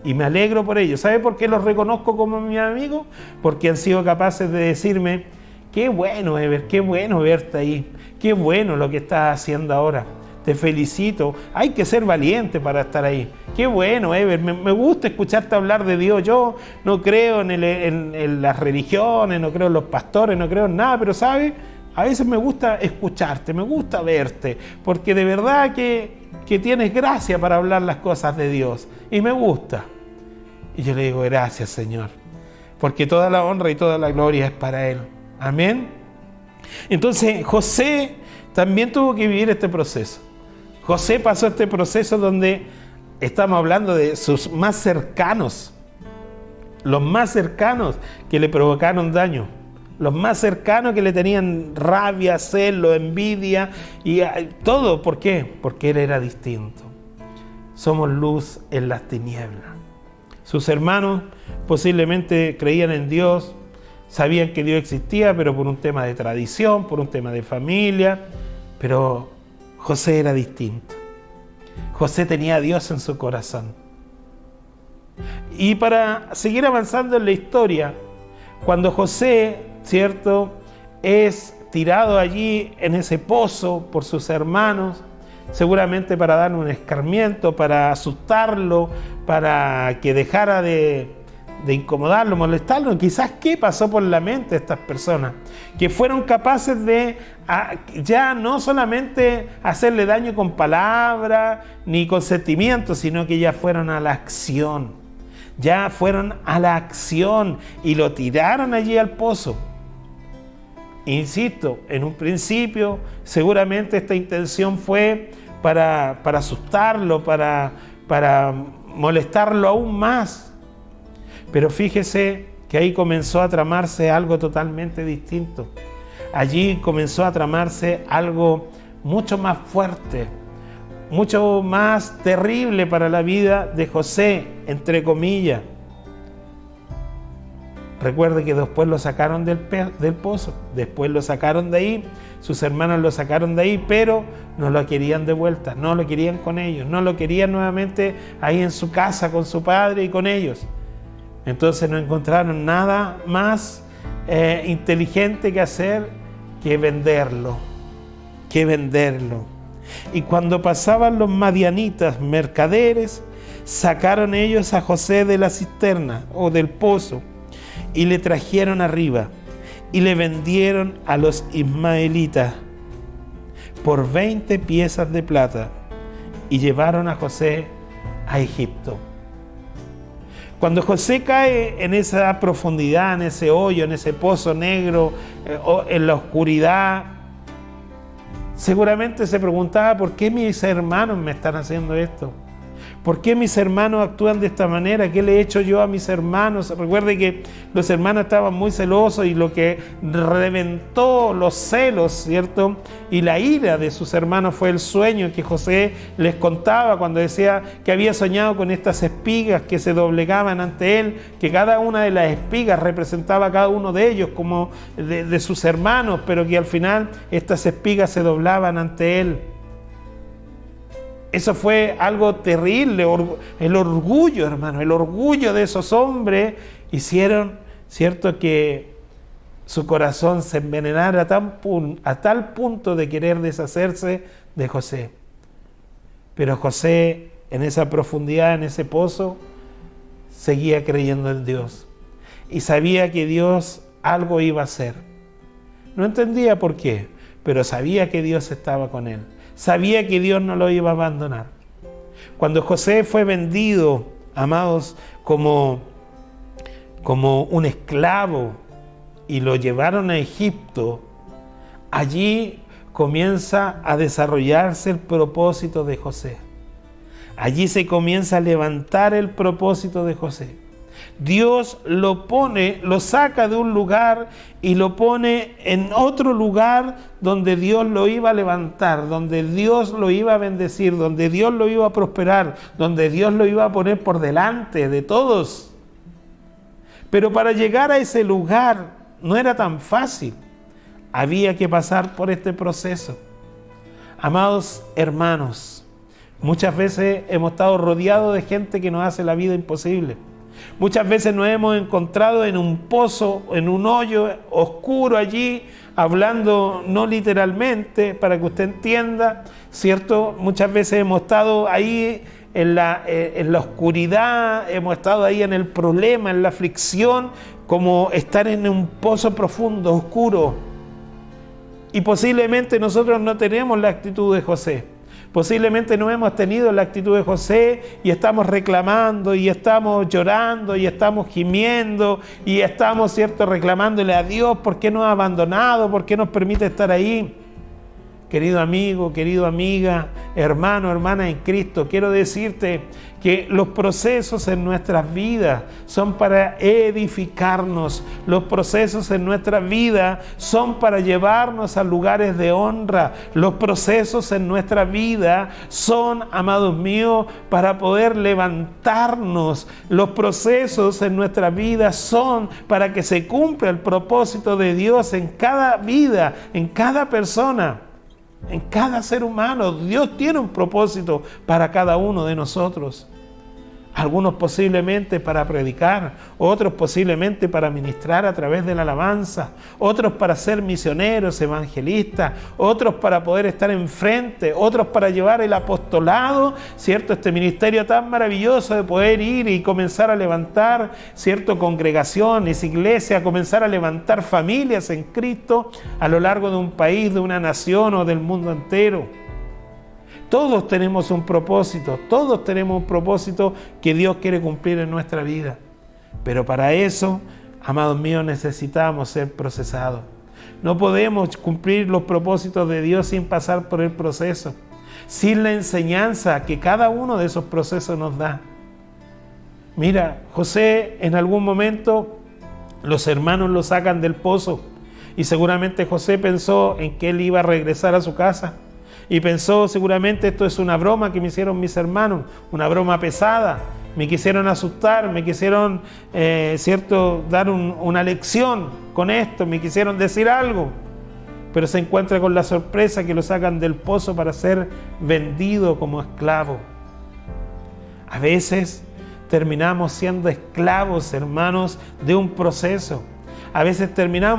Y me alegro por ellos. ¿Sabe por qué los reconozco como mis amigos? Porque han sido capaces de decirme, qué bueno, Ever, qué bueno verte ahí. Qué bueno lo que estás haciendo ahora. Te felicito, hay que ser valiente para estar ahí. Qué bueno, Ever, me gusta escucharte hablar de Dios. Yo no creo en las religiones, no creo en los pastores, no creo en nada, pero ¿sabes? A veces me gusta escucharte, me gusta verte, porque de verdad que tienes gracia para hablar las cosas de Dios, y me gusta. Y yo le digo, gracias, Señor, porque toda la honra y toda la gloria es para Él. Amén. Entonces, José también tuvo que vivir este proceso. José pasó este proceso donde estamos hablando de sus más cercanos, los más cercanos que le provocaron daño, los más cercanos que le tenían rabia, celo, envidia y todo. ¿Por qué? Porque él era distinto. Somos luz en las tinieblas. Sus hermanos posiblemente creían en Dios, sabían que Dios existía, pero por un tema de tradición, por un tema de familia, pero José era distinto. José tenía a Dios en su corazón. Y para seguir avanzando en la historia, cuando José, ¿cierto?, es tirado allí en ese pozo por sus hermanos, seguramente para darle un escarmiento, para asustarlo, para que dejara de incomodarlo, molestarlo. Quizás qué pasó por la mente de estas personas, que fueron capaces de ya no solamente hacerle daño con palabras ni con sentimientos, sino que ya fueron a la acción. Ya fueron a la acción y lo tiraron allí al pozo. Insisto, en un principio seguramente esta intención fue para asustarlo, para molestarlo aún más. Pero fíjese que ahí comenzó a tramarse algo totalmente distinto. Allí comenzó a tramarse algo mucho más fuerte, mucho más terrible para la vida de José, entre comillas. Recuerde que después lo sacaron del pozo, después lo sacaron de ahí, sus hermanos lo sacaron de ahí, pero no lo querían de vuelta, no lo querían con ellos, no lo querían nuevamente ahí en su casa con su padre y con ellos. Entonces no encontraron nada más inteligente que hacer que venderlo. Y cuando pasaban los madianitas mercaderes, sacaron ellos a José de la cisterna o del pozo y le trajeron arriba y le vendieron a los ismaelitas por 20 piezas de plata y llevaron a José a Egipto. Cuando José cae en esa profundidad, en ese hoyo, en ese pozo negro, en la oscuridad, seguramente se preguntaba: ¿por qué mis hermanos me están haciendo esto? ¿Por qué mis hermanos actúan de esta manera? ¿Qué le he hecho yo a mis hermanos? Recuerde que los hermanos estaban muy celosos y lo que reventó los celos, ¿cierto? Y la ira de sus hermanos fue el sueño que José les contaba cuando decía que había soñado con estas espigas que se doblegaban ante él, que cada una de las espigas representaba a cada uno de ellos como de sus hermanos, pero que al final estas espigas se doblaban ante él. Eso fue algo terrible, el orgullo, hermano, el orgullo de esos hombres hicieron, ¿cierto?, que su corazón se envenenara a tal punto de querer deshacerse de José. Pero José, en esa profundidad, en ese pozo, seguía creyendo en Dios y sabía que Dios algo iba a hacer. No entendía por qué, pero sabía que Dios estaba con él. Sabía que Dios no lo iba a abandonar. Cuando José fue vendido, amados, como un esclavo y lo llevaron a Egipto, allí comienza a desarrollarse el propósito de José. Allí se comienza a levantar el propósito de José. Dios lo saca de un lugar y lo pone en otro lugar donde Dios lo iba a levantar, donde Dios lo iba a bendecir, donde Dios lo iba a prosperar, donde Dios lo iba a poner por delante de todos. Pero para llegar a ese lugar no era tan fácil. Había que pasar por este proceso. Amados hermanos, muchas veces hemos estado rodeados de gente que nos hace la vida imposible. Muchas veces nos hemos encontrado en un pozo, en un hoyo oscuro allí, hablando no literalmente, para que usted entienda, ¿cierto? Muchas veces hemos estado ahí en la oscuridad, hemos estado ahí en el problema, en la aflicción, como estar en un pozo profundo, oscuro. Y posiblemente nosotros no tenemos la actitud de José. Posiblemente no hemos tenido la actitud de José y estamos reclamando y estamos llorando y estamos gimiendo y estamos, ¿cierto?, reclamándole a Dios por qué nos ha abandonado, por qué nos permite estar ahí. Querido amigo, querida amiga, hermano, hermana en Cristo, quiero decirte que los procesos en nuestras vidas son para edificarnos. Los procesos en nuestra vida son para llevarnos a lugares de honra. Los procesos en nuestra vida son, amados míos, para poder levantarnos. Los procesos en nuestra vida son para que se cumpla el propósito de Dios en cada vida, en cada persona. En cada ser humano. Dios tiene un propósito para cada uno de nosotros. Algunos posiblemente para predicar, otros posiblemente para ministrar a través de la alabanza, otros para ser misioneros, evangelistas, otros para poder estar enfrente, otros para llevar el apostolado, ¿cierto? Este ministerio tan maravilloso de poder ir y comenzar a levantar, ¿cierto?, congregaciones, iglesias, comenzar a levantar familias en Cristo a lo largo de un país, de una nación o del mundo entero. Todos tenemos un propósito que Dios quiere cumplir en nuestra vida. Pero para eso, amados míos, necesitamos ser procesados. No podemos cumplir los propósitos de Dios sin pasar por el proceso, sin la enseñanza que cada uno de esos procesos nos da. Mira, José, en algún momento los hermanos lo sacan del pozo y seguramente José pensó en que él iba a regresar a su casa. Y pensó, seguramente esto es una broma que me hicieron mis hermanos, una broma pesada. Me quisieron asustar, me quisieron, dar una lección con esto, me quisieron decir algo. Pero se encuentra con la sorpresa que lo sacan del pozo para ser vendido como esclavo. A veces terminamos siendo esclavos, hermanos, de un proceso. A veces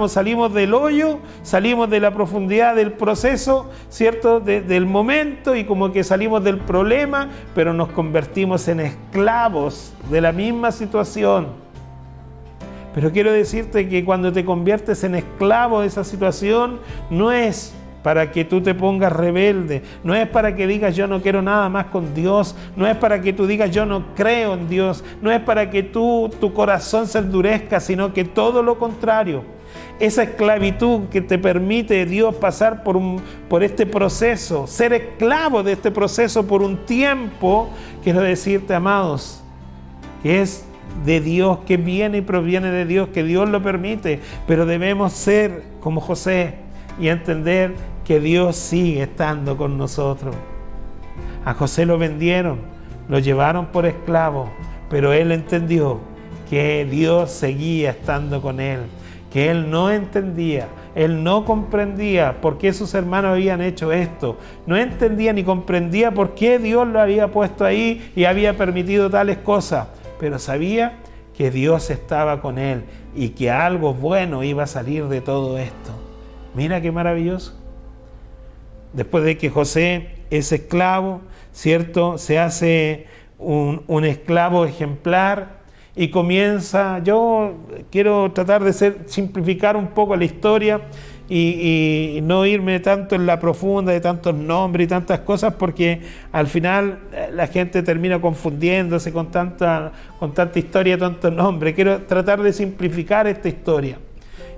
salimos del hoyo, salimos de la profundidad del proceso, ¿cierto?, del momento, y como que salimos del problema, pero nos convertimos en esclavos de la misma situación. Pero quiero decirte que cuando te conviertes en esclavo de esa situación, no es para que tú te pongas rebelde, no es para que digas yo no quiero nada más con Dios, no es para que tú digas yo no creo en Dios, no es para que tu corazón se endurezca, sino que todo lo contrario. Esa esclavitud que te permite Dios pasar por este proceso, ser esclavo de este proceso por un tiempo, quiero decirte, amados, que es de Dios, que viene y proviene de Dios, que Dios lo permite, pero debemos ser como José y entender que Dios sigue estando con nosotros. A José lo vendieron, lo llevaron por esclavo, pero él entendió que Dios seguía estando con él, que él no entendía, él no comprendía por qué sus hermanos habían hecho esto, no entendía ni comprendía por qué Dios lo había puesto ahí y había permitido tales cosas, pero sabía que Dios estaba con él y que algo bueno iba a salir de todo esto. Mira qué maravilloso. Después de que José es esclavo, ¿cierto? Se hace un esclavo ejemplar y comienza, yo quiero tratar de simplificar un poco la historia y no irme tanto en la profunda de tantos nombres y tantas cosas, porque al final la gente termina confundiéndose con tanta historia, tantos nombres. Quiero tratar de simplificar esta historia.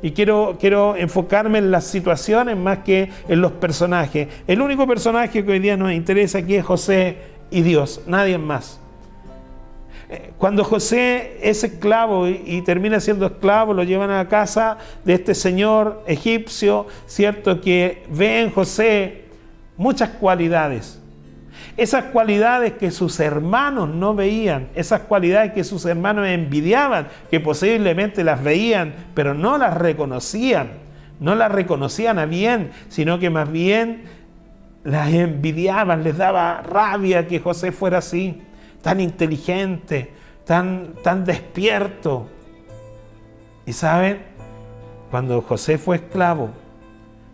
Y quiero enfocarme en las situaciones más que en los personajes. El único personaje que hoy día nos interesa aquí es José y Dios, nadie más. Cuando José es esclavo y termina siendo esclavo, lo llevan a la casa de este señor egipcio, ¿cierto? Que ve en José muchas cualidades. Esas cualidades que sus hermanos no veían, esas cualidades que sus hermanos envidiaban, que posiblemente las veían, pero no las reconocían a bien, sino que más bien las envidiaban, les daba rabia que José fuera así, tan inteligente, tan despierto. Y saben, cuando José fue esclavo,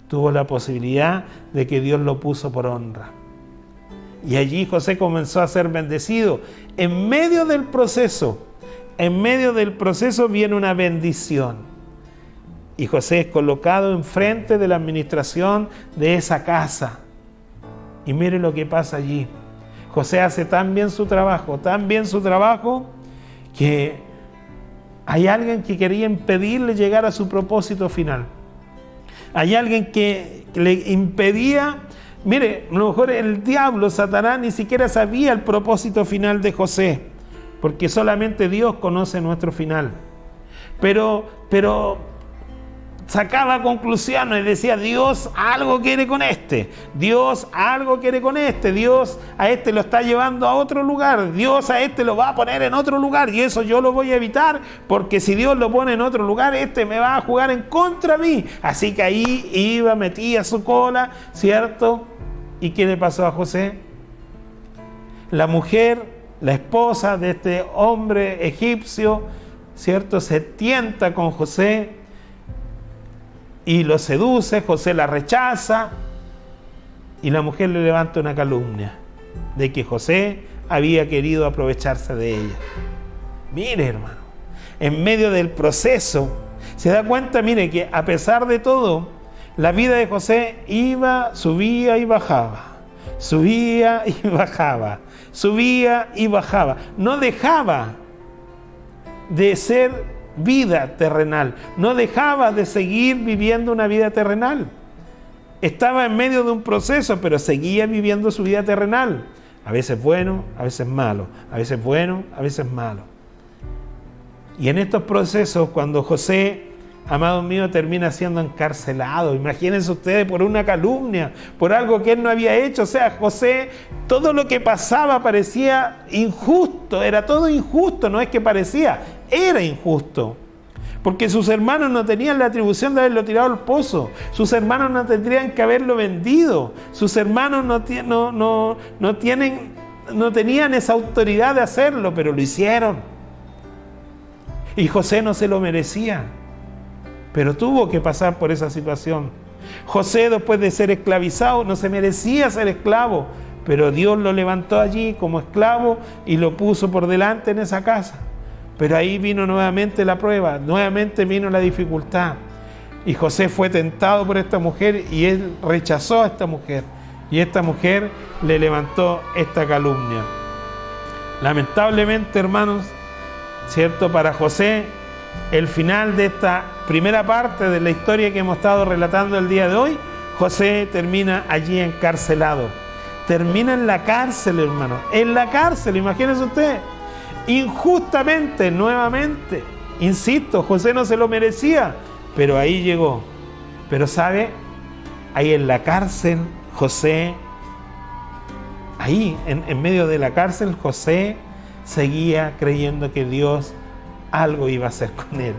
tuvo la posibilidad de que Dios lo puso por honra. Y allí José comenzó a ser bendecido. En medio del proceso viene una bendición. Y José es colocado enfrente de la administración de esa casa. Y mire lo que pasa allí. José hace tan bien su trabajo, que hay alguien que quería impedirle llegar a su propósito final. Hay alguien que le impedía. Mire, a lo mejor el diablo, Satanás, ni siquiera sabía el propósito final de José, porque solamente Dios conoce nuestro final. Pero sacaba conclusiones y decía, Dios algo quiere con este, Dios algo quiere con este, Dios a este lo está llevando a otro lugar, Dios a este lo va a poner en otro lugar y eso yo lo voy a evitar, porque si Dios lo pone en otro lugar, este me va a jugar en contra mí. Así que ahí metía su cola, ¿cierto? ¿Y qué le pasó a José? La mujer, la esposa de este hombre egipcio, ¿cierto? Se tienta con José y lo seduce. José la rechaza y la mujer le levanta una calumnia de que José había querido aprovecharse de ella. Mire, hermano, en medio del proceso se da cuenta, mire, que a pesar de todo, la vida de José subía y bajaba, subía y bajaba, subía y bajaba. No dejaba de ser vida terrenal, no dejaba de seguir viviendo una vida terrenal. Estaba en medio de un proceso, pero seguía viviendo su vida terrenal. A veces bueno, a veces malo, a veces bueno, a veces malo. Y en estos procesos, cuando José, amado mío, termina siendo encarcelado, imagínense ustedes, por una calumnia, por algo que él no había hecho. O sea, José, todo lo que pasaba parecía injusto, era todo injusto, no es que parecía, era injusto. Porque sus hermanos no tenían la atribución de haberlo tirado al pozo, sus hermanos no tendrían que haberlo vendido, sus hermanos no tenían esa autoridad de hacerlo, pero lo hicieron. Y José no se lo merecía, pero tuvo que pasar por esa situación. José, después de ser esclavizado, no se merecía ser esclavo, pero Dios lo levantó allí como esclavo y lo puso por delante en esa casa. Pero ahí vino nuevamente la prueba, nuevamente vino la dificultad. Y José fue tentado por esta mujer y él rechazó a esta mujer. Y esta mujer le levantó esta calumnia. Lamentablemente, hermanos, ¿cierto? Para José, el final de esta primera parte de la historia que hemos estado relatando el día de hoy, José termina allí encarcelado. Termina en la cárcel, hermano. En la cárcel, imagínense usted. Injustamente, nuevamente. Insisto, José no se lo merecía, pero ahí llegó. Pero ¿sabe? Ahí en la cárcel, José, ahí en medio de la cárcel, José seguía creyendo que Dios algo iba a hacer con él.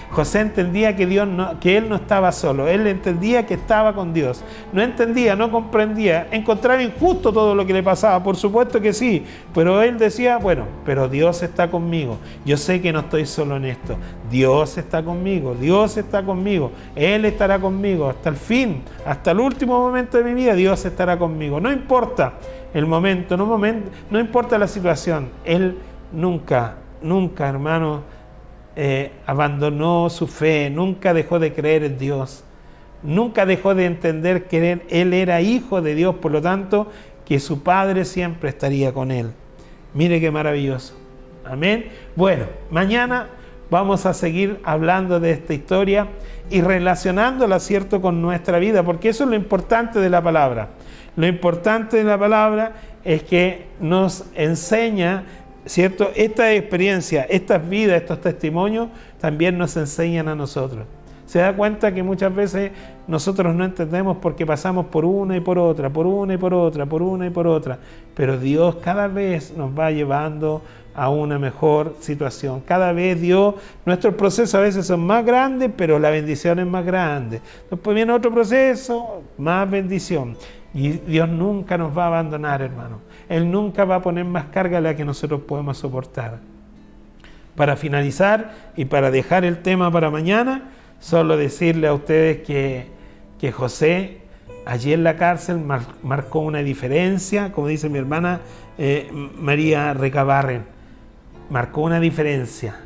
José entendía que él no estaba solo, él entendía que estaba con Dios. No entendía, no comprendía, encontraba injusto todo lo que le pasaba, por supuesto que sí, pero él decía, bueno, pero Dios está conmigo, yo sé que no estoy solo en esto, Dios está conmigo, Él estará conmigo hasta el fin, hasta el último momento de mi vida, Dios estará conmigo, no importa el momento, no importa la situación, él nunca, hermano, abandonó su fe, nunca dejó de creer en Dios, nunca dejó de entender que él era hijo de Dios, por lo tanto, que su Padre siempre estaría con él. Mire qué maravilloso. Amén. Bueno, mañana vamos a seguir hablando de esta historia y relacionándola, ¿cierto?, con nuestra vida, porque eso es lo importante de la palabra. Lo importante de la palabra es que nos enseña, ¿cierto? Esta experiencia, estas vidas, estos testimonios también nos enseñan a nosotros. Se da cuenta que muchas veces nosotros no entendemos porque pasamos por una y por otra, pero Dios cada vez nos va llevando a una mejor situación. Cada vez Dios, nuestros procesos a veces son más grandes, pero la bendición es más grande. Después viene otro proceso, más bendición. Y Dios nunca nos va a abandonar, hermano. Él nunca va a poner más carga de la que nosotros podemos soportar. Para finalizar y para dejar el tema para mañana, solo decirle a ustedes que José, allí en la cárcel, marcó una diferencia, como dice mi hermana María Recabarren, marcó una diferencia.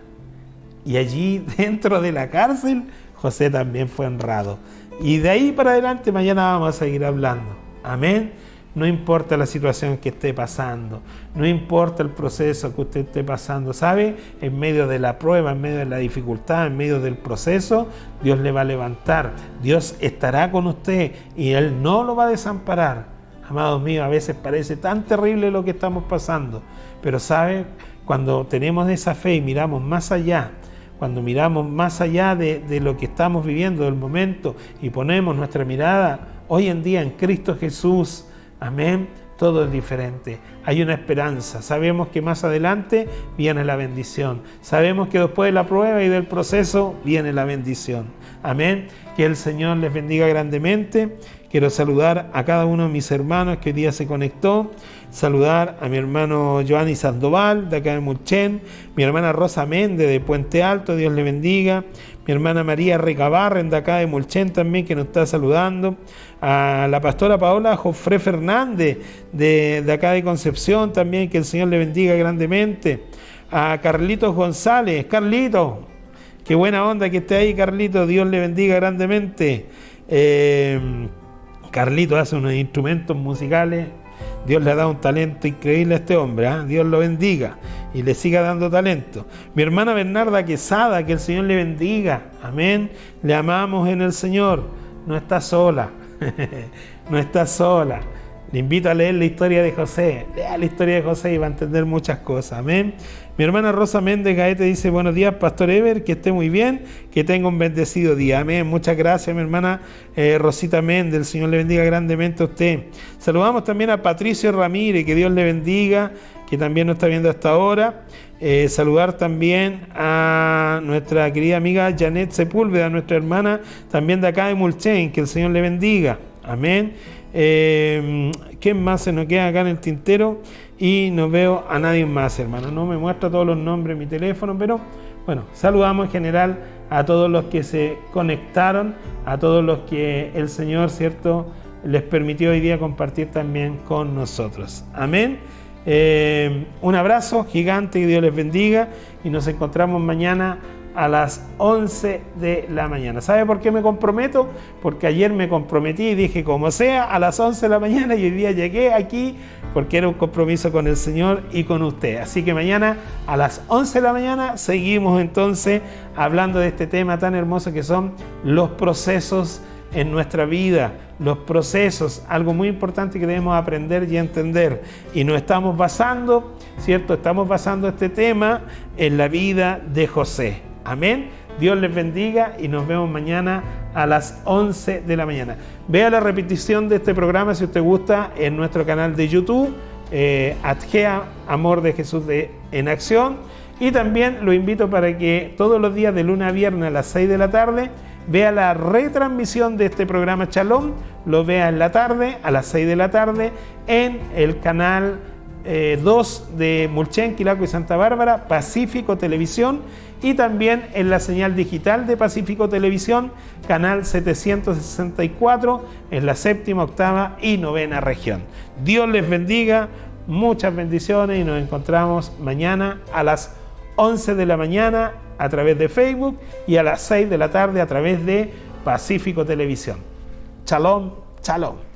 Y allí, dentro de la cárcel, José también fue honrado. Y de ahí para adelante, mañana vamos a seguir hablando. Amén. No importa la situación que esté pasando, no importa el proceso que usted esté pasando, ¿sabe? En medio de la prueba, en medio de la dificultad, en medio del proceso, Dios le va a levantar, Dios estará con usted y Él no lo va a desamparar. Amados míos, a veces parece tan terrible lo que estamos pasando, pero ¿sabe? Cuando tenemos esa fe y miramos más allá, cuando miramos más allá de lo que estamos viviendo, del momento, y ponemos nuestra mirada hoy en día en Cristo Jesús, amén, todo es diferente. Hay una esperanza. Sabemos que más adelante viene la bendición. Sabemos que después de la prueba y del proceso viene la bendición. Amén. Que el Señor les bendiga grandemente. Quiero saludar a cada uno de mis hermanos que hoy día se conectó. Saludar a mi hermano Giovanni Sandoval, de acá de Mulchen. Mi hermana Rosa Méndez, de Puente Alto, Dios le bendiga. Mi hermana María Recabarren, de acá de Mulchen también, que nos está saludando. A la pastora Paola Jofré Fernández, de acá de Concepción también, que el Señor le bendiga grandemente. A Carlitos González, Carlitos, qué buena onda que esté ahí, Carlitos, Dios le bendiga grandemente. Carlitos hace unos instrumentos musicales, Dios le ha dado un talento increíble a este hombre, ¿eh? Dios lo bendiga y le siga dando talento. Mi hermana Bernarda Quesada, que el Señor le bendiga, amén, le amamos en el Señor, no está sola, no está sola. Le invito a leer la historia de José, lea la historia de José y va a entender muchas cosas, amén. Mi hermana Rosa Méndez Gaete dice, buenos días, Pastor Ever, que esté muy bien, que tenga un bendecido día, amén. Muchas gracias, mi hermana Rosita Méndez, el Señor le bendiga grandemente a usted. Saludamos también a Patricio Ramírez, que Dios le bendiga, que también nos está viendo hasta ahora. Saludar también a nuestra querida amiga Janet Sepúlveda, nuestra hermana también de acá de Mulchen, que el Señor le bendiga, amén. ¿Quién más se nos queda acá en el tintero? Y no veo a nadie más, hermano. No me muestra todos los nombres en mi teléfono, pero bueno, saludamos en general a todos los que se conectaron, a todos los que el Señor, ¿cierto?, les permitió hoy día compartir también con nosotros. Amén. Un abrazo gigante, que Dios les bendiga y nos encontramos mañana a las 11 de la mañana. ¿Sabe por qué me comprometo? Porque ayer me comprometí y dije, como sea, a las 11 de la mañana, y hoy día llegué aquí porque era un compromiso con el Señor y con usted. Así que mañana a las 11 de la mañana seguimos entonces hablando de este tema tan hermoso que son los procesos en nuestra vida. Los procesos, algo muy importante que debemos aprender y entender. Y nos estamos basando, ¿cierto? Estamos basando este tema en la vida de José. Amén. Dios les bendiga y nos vemos mañana a las 11 de la mañana. Vea la repetición de este programa, si usted gusta, en nuestro canal de YouTube, Adgea, Amor de Jesús en Acción. Y también lo invito para que todos los días de lunes a viernes a las 6 de la tarde vea la retransmisión de este programa Shalom, lo vea en la tarde, a las 6 de la tarde, en el canal 2 de Mulchen, Quilaco y Santa Bárbara, Pacífico Televisión, y también en la señal digital de Pacífico Televisión, canal 764, en la 7ª, 8ª y 9ª región. Dios les bendiga, muchas bendiciones y nos encontramos mañana a las 11 de la mañana a través de Facebook y a las 6 de la tarde a través de Pacífico Televisión. Shalom, shalom.